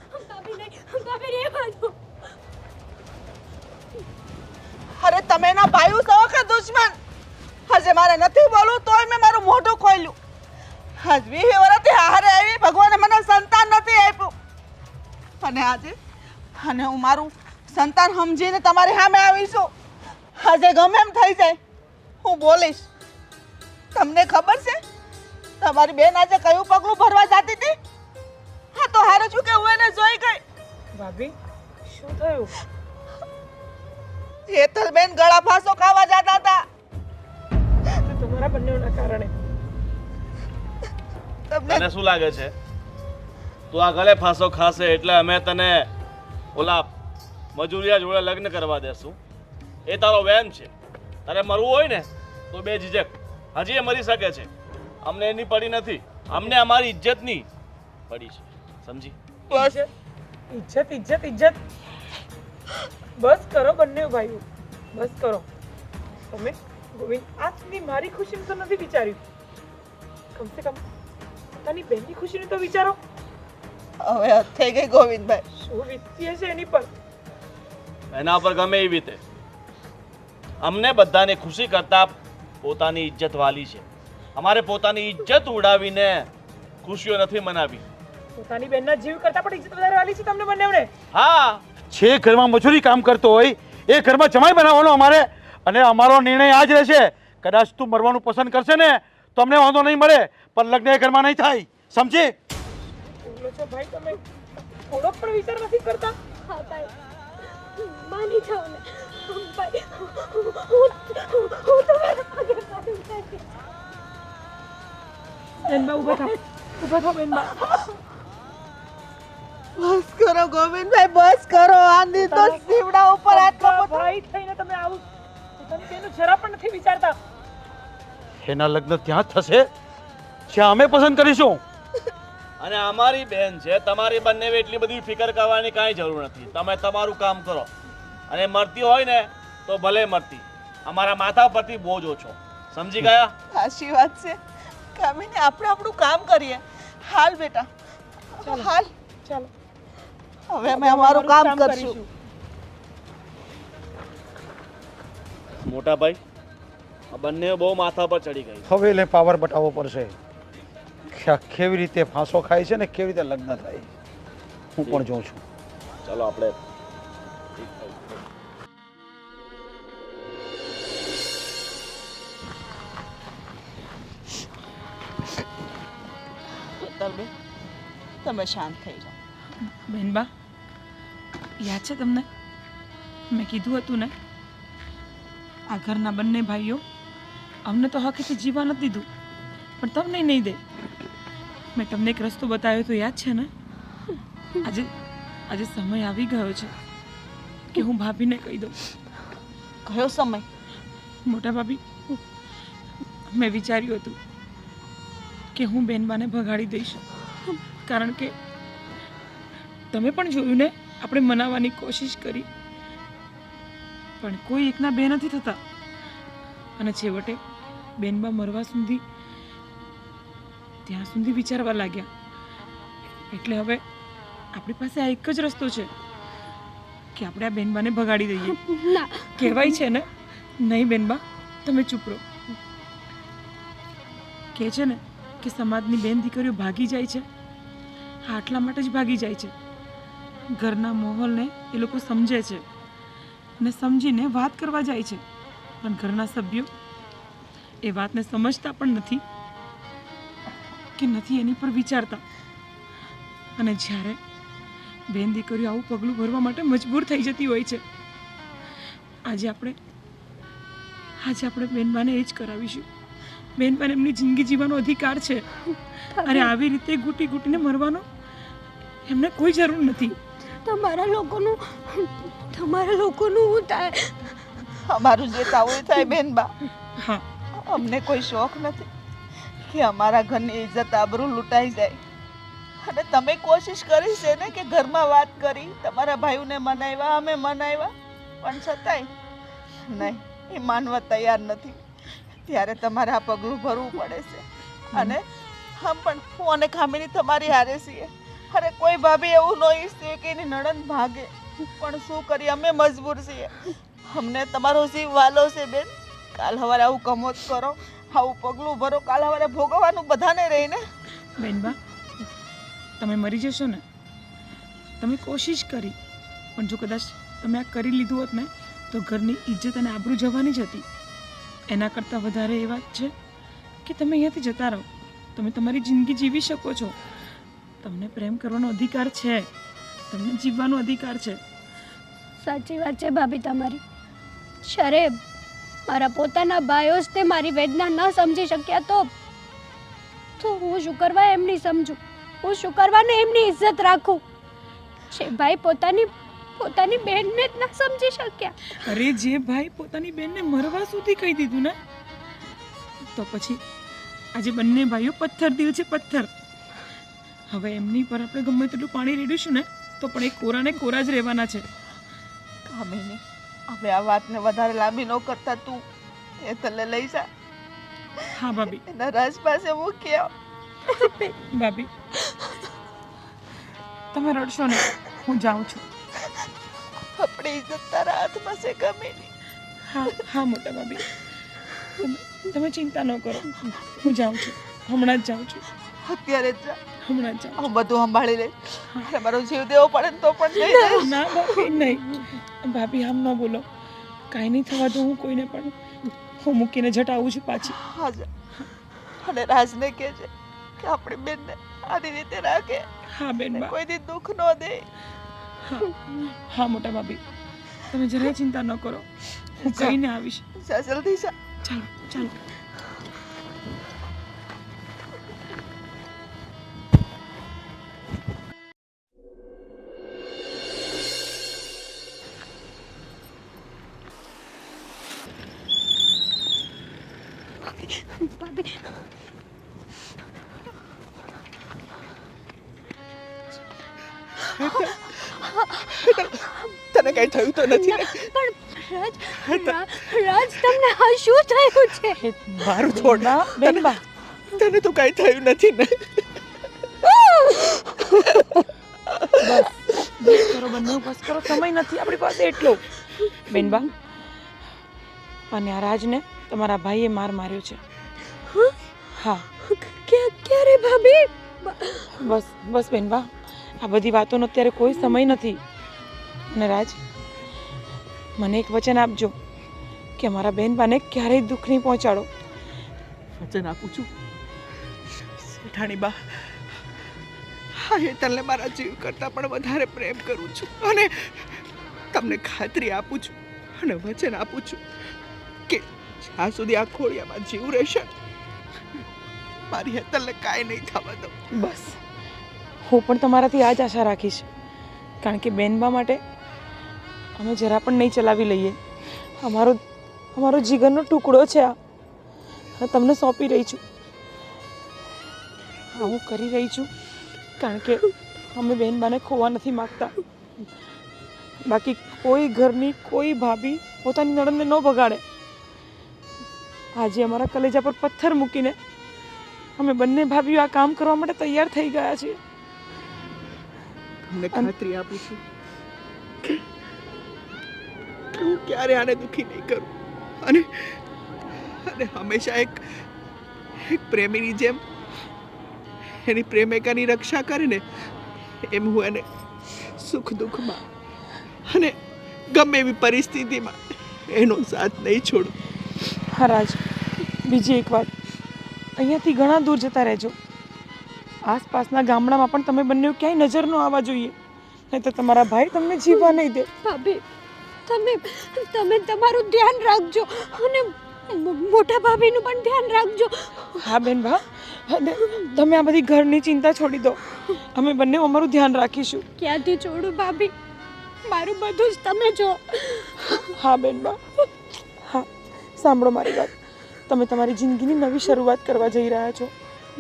અરે તમે ના ભાઈઓ છો કે દુશ્મન? આજે મારે નથી બોલવું તોય મેં મારું મોઢું ખોલ્યું. આજ 20 વર્ષથી હારે આવી, ભગવાને મને સંતાન નથી આપ્યું. અને આજે હું મારું સંતાન સમજીને તમારી સામે આવી છું. આજે ગમે એમ થઈ જાય હું બોલીશ. તમને ખબર છે તમારી બેન આજે કયું પગલું ભરવા જતી હતી? હા તો હારું છું કે હું એને જોઈ ગઈ. ભાભી શું થયું? હેતલબેન ગળા ફાંસો ખાવા જતા હતા. તમારા બંનેના કારણે. તને શું લાગે છે તું આ ગળે ફાંસો ખાશે એટલે અમે તને ઓલા મજૂરિયા જોડે લગ્ન કરવા દેશું? એ તારો વહેમ છે. તારે મરવું હોય ને તો બે ઝીઝક હજી એ મરી શકે છે. અમને એની પડી નથી, અમને અમારી ઇજ્જતની પડી છે. સમજી? બસ ઇજ્જત ઇજ્જત ઇજ્જત. બસ કરો બંને ભાઈઓ, બસ કરો. તમે ગોવિંદ આજ સુધી મારી ખુશીનું તો નથી વિચાર્યું. કમસે કમ પોતાની બહેનની ખુશીનું તો વિચારો. હવે થઈ ગઈ ગોવિંદભાઈ. શું વીતી હશે એની પર? એના પર ગમે એવી રીતે અમને બધાને ખુશી કરતા પોતાની ઇજ્જત વાલી છે. અમારે પોતાની ઇજ્જત ઉડાવીને ખુશીઓ નથી મનાવી. પોતાની બહેનના જીવ કરતા પણ ઇજ્જત વધારે વાલી છે તમને બંનેવને. હા, જે ઘરમાં મજૂરી કામ કરતો હોય એ ઘરમાં જમાઈ બનાવવાનો અમારે. અને અમારો નિર્ણય આ જ રહેશે. કદાચ તું મરવાનું પસંદ કરશે ને તો અમને વાંધો નહીં મળે, પણ લગ્ન એ ઘરમાં નહીં થાય. સમજી? બોલો છો ભાઈ તમે થોડો પણ વિચાર નથી કરતા? હા ભાઈ, માની જાઓ ને ભાઈ. હું તમારા પગે પડું છું. બેનબા ઊભા થાઓ, ઊભા થાઓ બેનબા. બસ કરો ગોવિંદભાઈ, બસ કરો. આંધી તો સીવડા ઉપર આટલો બધો. ભાઈ થઈને તમે આવું પોતાની બેનનું જરા પણ નથી વિચારતા. એના લગ્ન ત્યાં જ થશે જ્યાં અમે પસંદ કરીશું. અને અમારી બહેન છે, તમારી બંને એટલી બધી ફિકર કરવાની કાંઈ જરૂર નથી. તમે તમારું કામ કરો અને મરતી હોય ને તો ભલે મરતી, અમારા માથા પરથી બોજ ઓછો. સમજી ગયા? સાચી વાત છે. કામીને આપણે આપણું કામ કરીએ. હાલ બેટા હાલ, ચાલો હવે અમે અમારું કામ કરશું. મોટા ભાઈ, આ બંને બહુ માથા પર ચડી ગઈ. હવે એટલે પાવર બતાવવો પડશે કે આ કેવી રીતે ફાંસો ખાય છે ને કેવી રીતે લગ્ન થાય. હું પણ જોઉં છું. ચાલો આપણે હેતલબેન તમે શાંત થઈ જાઓ. બેનબા યાદ છે તમને મેં કીધું હતું ને આ ઘરના બંને ભાઈઓ અમને તો હકીથી જીવવા નથી દીધું પણ તમને નહીં દે. મેં તમને એક રસ્તો બતાવ્યો તો યાદ છે ને? આજે સમય આવી ગયો છે કે હું ભાભીને કહી દઉં. કયો સમય? મોટા ભાભી, મેં વિચાર્યું હતું કે હું બેનબાને ભગાડી દઈશ, કારણ કે તમે પણ જોયું ને આપણે મનાવવાની કોશિશ કરી પણ કોઈ એકના બે નથી થતા. અને છેવટે બેનબા મરવા સુધી ત્યાં સુધી વિચારવા લાગ્યા. એટલે હવે આપણી પાસે આ એક જ રસ્તો છે કે આપણે આ બેનબાને ભગાડી દઈએ. ના, કહેવાય છે ને, નહીં બેનબા તમે ચૂપ રહો. કહે છે ને કે સમાજની બેન દીકરીઓ ભાગી જાય છે, આટલા માટે જ ભાગી જાય છે. ઘરના માહોલને એ લોકો સમજે છે ને સમજીને વાત કરવા જાય છે, પણ ઘરના સભ્યો એ વાતને સમજતા પણ નથી કે નથી એની પર વિચારતા. અને જ્યારે બેન દીકરીઓ આવું પગલું ભરવા માટે મજબૂર થઈ જતી હોય છે, આજે આપણે બેનબાને એ જ કરાવીશું. બેનબાને એમની જિંદગી જીવવાનો અધિકાર છે. અરે આવી રીતે ઘૂંટી ઘૂંટીને મરવાનો એમને કોઈ જરૂર નથી. તમારા લોકોનું શું થાય? અમારું જે થવું થાય બેનબા. હા, અમને કોઈ શોખ નથી કે અમારા ઘરની ઇજ્જત આબરૂ લૂંટાઈ જાય. અને તમે કોશિશ કરી છે ને કે ઘરમાં વાત કરી, તમારા ભાઈઓને મનાવ્યા, અમે મનાવ્યા, પણ છતાંય નહીં, એ માનવા તૈયાર નથી. ત્યારે તમારે આ પગલું ભરવું પડે છે. અને હમ પણ હું અને ખામીની તમારી હારે છીએ. અરે કોઈ ભાભી એવું ન ઈચ્છે કે એની નણંદ ભાગે, પણ શું કરીએ, અમે મજબૂર છીએ. અમને તમારો જીવ વાલો છે બેન. કાલ સવારે આવું કમોત કરો, આવું પગલું ભરો, કાલ સવારે ભોગવવાનું બધાને રહીને. બેનબા, તમે મરી જશો ને? તમે કોશિશ કરી, પણ જો કદાચ તમે આ કરી લીધું હોત ને તો ઘરની ઇજ્જત અને આબરૂ જવાની જ હતી. એના કરતાં વધારે એ વાત છે કે તમે અહીંયાથી જતા રહો. તમે તમારી જિંદગી જીવી શકો છો. તમને પ્રેમ કરવાનો અધિકાર છે, તમને જીવવાનો અધિકાર છે. સાચી વાત છે ભાભી તમારી. જ્યારે મારા પોતાના ભાઈઓ જ તે મારી વેદના ન સમજી શક્યા તો હું શું કરવા એમની સમજું? હું શું કરવાને એમની ઇજ્જત રાખું? જે ભાઈ પોતાની બહેનને જ ન સમજી શક્યા. અરે જે ભાઈ પોતાની બેનને મરવા સુધી કહી દીધું ને, તો પછી આજે બંને ભાઈઓ પથ્થર દિલ છે, પથ્થર. હવે એમની પર આપણે ગમે તેટલું પાણી રેડીશું ને તો પણ એ કોરાને કોરા જ રહેવાના છે. કામિની, હવે આ વાતને વધારે લાંબી ન કરતા તું એ તલે લઈ જા. હા ભાભી. એના રાજ પાસે મૂકી આવ. ભાભી, તમે રડશો ને, હું જાઉં છું. આપણી ઇજ્જત તારા હાથમાં છે કામિની. હા હા મોટા ભાભી, તમે ચિંતા ન કરો, હું જાઉં છું, હમણાં જ જાઉં છું, અત્યારે જ જા. હમણાં જ જાઉં હું બધું સંભાળી લઈશ. અને મારો જીવ દેવો પડે ને તો પણ જઈ જઈશ. છું. ના ભાભી નહીં, ભાભી આમ ન બોલો. કાંઈ નહીં થવા દો હું કોઈને પણ. હું મૂકીને જટ આવું છું પાછી. હા જા. અને રાજને કહેજે કે આપણી બેનને આની રીતે રાખે. હા બેનબા. કોઈ દી દુઃખ ન દે. હા હા મોટા ભાભી, તમે જરાય ચિંતા ન કરો, હું કહીને આવીશ. જા જલ્દી જા. ચાલો ચાલો. ભાભી તને કઈ થયું તો નથી ને? પણ રાજ તમને આ શું થયું છે? મારું છોડ ના બેનબા, તને તો કઈ થયું નથી ને? બસ કરો બંને, બસ કરો, સમય નથી આપણી પાસે એટલો. બેનબા, અને આ રાજને તમારા ભાઈએ માર્યો છે. હા. ક્યારે ભાભી? બસ બસ બેનબા, આ બધી વાતોનો અત્યારે કોઈ સમય નથી. અને રાજ, મને એક વચન આપજો કે મારા બેનબાને ક્યારેય દુઃખ નહીં પહોંચાડો. વચન આપું છું શેઠાણી બા. હા, એ તને મારા જીવ કરતાં પણ વધારે પ્રેમ કરું છું. અને તમને ખાતરી આપું છું અને વચન આપું છું કે જ્યાં સુધી આ ખોડિયામાં જીવ રહેશે મારી હેતલને કાંઈ નહીં થવા દઉં. બસ, હું પણ તમારાથી આ જ આશા રાખીશ. કારણ કે બેનબા માટે અમે જરા પણ નહીં ચલાવી લઈએ. અમારો જીગરનો ટુકડો છે આ. તમને સોંપી રહી છું. હા, હું કરી રહી છું કારણ કે અમે બેનબાને ખોવા નથી માગતા. બાકી કોઈ ઘરની કોઈ ભાભી પોતાની નણંદને ન બગાડે. આજે અમારા કલેજા પર પથ્થર મૂકીને અમે બંને ભાભીઓ આ કામ કરવા માટે તૈયાર થઈ ગયા છીએ. તમને ખાતરી આપું છું કે હું ક્યારે આને દુઃખી નહીં કરું. અને હંમેશા એક પ્રેમીની જેમ એની પ્રેમિકાની રક્ષા કરીને એમ હું એને સુખ દુઃખમાં અને ગમે એવી પરિસ્થિતિમાં એનો સાથ નહીં છોડું. હા રાજ, બીજી એક વાત, અહીંયાથી ઘણા દૂર જતા રહેજો. આસપાસના ગામડામાં પણ તમે બંને ક્યાંય નજર ન આવવા જોઈએ, નહીં તો તમારા ભાઈ તમને જીવવા નહીં દે. ભાભી, તમે તમારું ધ્યાન રાખજો અને મોટા ભાભીનું પણ ધ્યાન રાખજો. હા બેન ભા, અને તમે આ બધી ઘરની ચિંતા છોડી દો. અમે બંને અમારું ધ્યાન રાખીશું. ક્યાંથી છોડું ભાભી? મારું બધું જ તમે જો. હા બેન બા, હા સાંભળો મારી વાત. તમે તમારી જિંદગીની નવી શરૂઆત કરવા જઈ રહ્યા છો,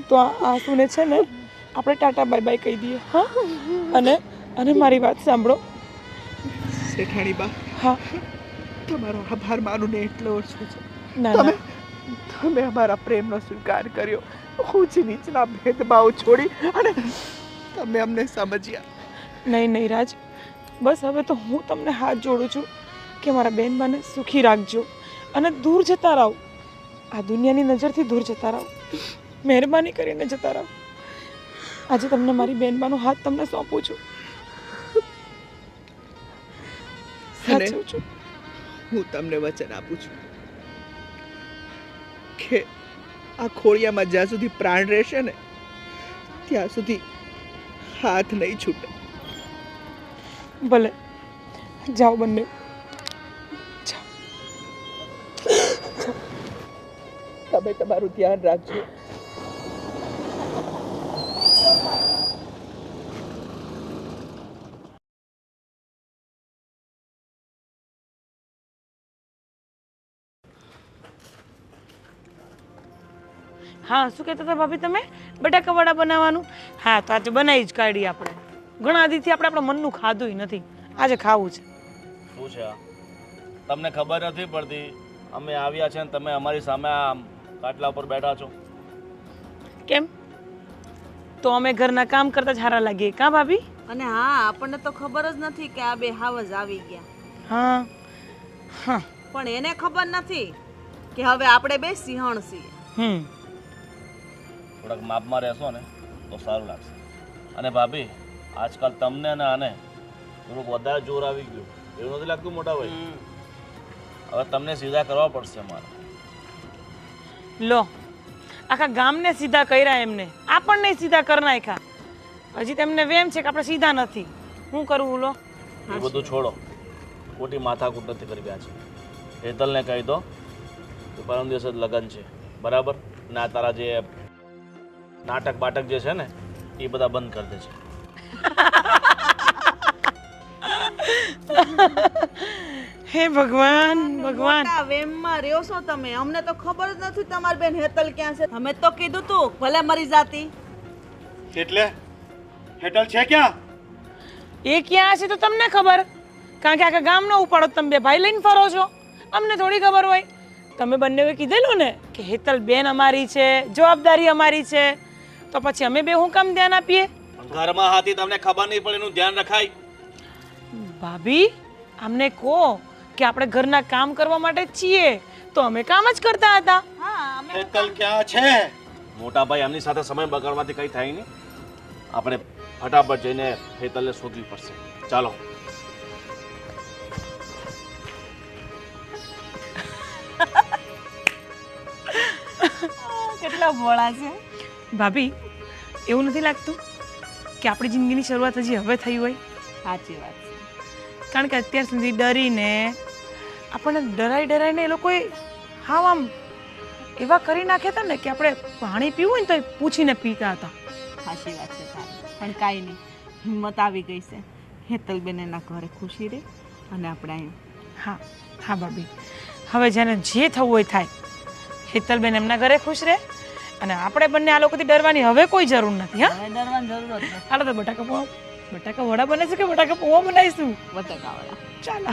તો આ આંસુને છે ને આપણે ટાટા બાય બાય કહી દઈએ હા અને મારી વાત સાંભળો શેઠાણી બા, હા તમારો આભાર માનું ને એટલો ઓછો છે. ના તમે ના તમે અમારા પ્રેમનો સ્વીકાર કર્યો, ઊંચ નીચના ભેદભાવ છોડી અને તમે અમને સમજ્યા. નહીં નહીં રાજ, બસ હવે તો હું તમને હાથ જોડું છું કે મારા બેનબાને સુખી રાખજો અને દૂર જતા રહો, આ દુનિયાની નજરથી દૂર જતા રહો, મહેરબાની કરીને જતા રહો. આજે તમને મારી બેનબાનો હાથ તમને સોંપું છું. સાચું છું. હું તમને વચન આપું છું કે આ ખોળિયામાં જ્યાં સુધી પ્રાણ રહેશે ને ત્યાં સુધી હાથ નહીં છૂટે. ભલે જાઓ બંને. તમે તમારું ધ્યાન રાખજો. હા શું કહેતા હતા ભાભી તમે? બટાકા વડા બનાવવાનું? હા તો આજે બનાવી જ કાઢી આપણે. ઘણા દીથી આપણે આપણા મનનું ખાધું નથી, આજે ખાવું છે. શું છે આ? તમને ખબર નથી પડતી અમે આવ્યા છે ને તમે અમારી સામે આ કાટલા ઉપર બેઠા છો. કેમ? તો અમે ઘરના કામ કરતા જ હારા લાગીએ કાં ભાભી? અને હા, આપણને તો ખબર જ નથી કે આ બે હાવજ આવી ગયા. હા હા પણ એને ખબર નથી કે હવે આપણે બે સિંહણ છીએ. થોડાક માપમાં રહેશો ને તો સારું લાગશે. અને ભાભી, આજકાલ તમને અને આને થોડુંક વધારે જોર આવી ગયું એવું નથી લાગતું મોટા ભાઈ? હવે તમને સીધા કરવા પડશે મારે. લો આખા ગામને સીધા કર્યા એમને, આપણને સીધા કરી નાખ્યા. હજી તેમને વેમ છે કે આપણે સીધા નથી. શું કરવું? લો એ બધું છોડો, ખોટી માથાકૂટ નથી કરી રહ્યા છે. હેતલને કહી દો કે પરમ દિવસે જ લગ્ન છે, બરાબર? અને આ તારા જે નાટક બાટક જે છે ને એ બધા બંધ કરી દે છે. હે ભગવાન ભગવાન, મોટા વેમમાં રહ્યો છો તમે. અમને તો ખબર જ નથી તમારી બેન હેતલ ક્યાં છે. અમે તો કીધું તું ભલે મરી જાતી. એટલે હેટલ છે ક્યાં? એ ક્યાં હશે તો તમને ખબર, કારણ કે આખા ગામનો ઉપાડો તમે બે ભાઈ લઈને ફરો છો. અમને થોડી ખબર હોય. તમે બંનેએ કીધેલું ને કે હેતલ બેન અમારી છે, જવાબદારી અમારી છે, તો પછી અમે બે હું કામ ધ્યાન આપીએ? ઘરમાં હતી તમને ખબર નહીં પડે એનું ધ્યાન રખાય. ભાભી અમને કહો કે આપણે ઘરના કામ કરવા માટે જ છીએ, તો અમે કામ જ કરતા હતા. હા, અમે હેટલ ક્યાં છે? મોટા ભાઈ, એમની સાથે સમય બગાડવાથી કંઈ થાય નહીં. આપણે ફટાફટ જઈને હેતલને શોધવી પડશે. ચાલો. કેટલા ભોળા છે ભાભી, એવું નથી લાગતું કે આપણી જિંદગીની શરૂઆત હજી હવે થઈ હોય? સાચી વાત છે. કારણ કે અત્યાર સુધી ડરીને આપણને ડરાઈને એ લોકોએ હાવ આમ એવા કરી નાખ્યા હતા ને કે આપણે પાણી પીવું હોય ને તો એ પૂછીને પીતા હતા. સાચી વાત છે તારી. પણ કાંઈ નહીં, હિંમત આવી ગઈ છે. હેતલબેન એના ઘરે ખુશી રહે અને આપણે અહીંયા. હા હા ભાભી, હવે જેને જે થવું હોય થાય. હેતલબેન એમના ઘરે ખુશ રહે અને આપણે બંને આ લોકોથી ડરવાની હવે કોઈ જરૂર નથી. હા, હવે ડરવાની જરૂર જ નથી. હાલો તો બટાકા વડા બને છે કે બટાકા પૌવા બનાવીશું? બટાકાવાળા. ચાલો.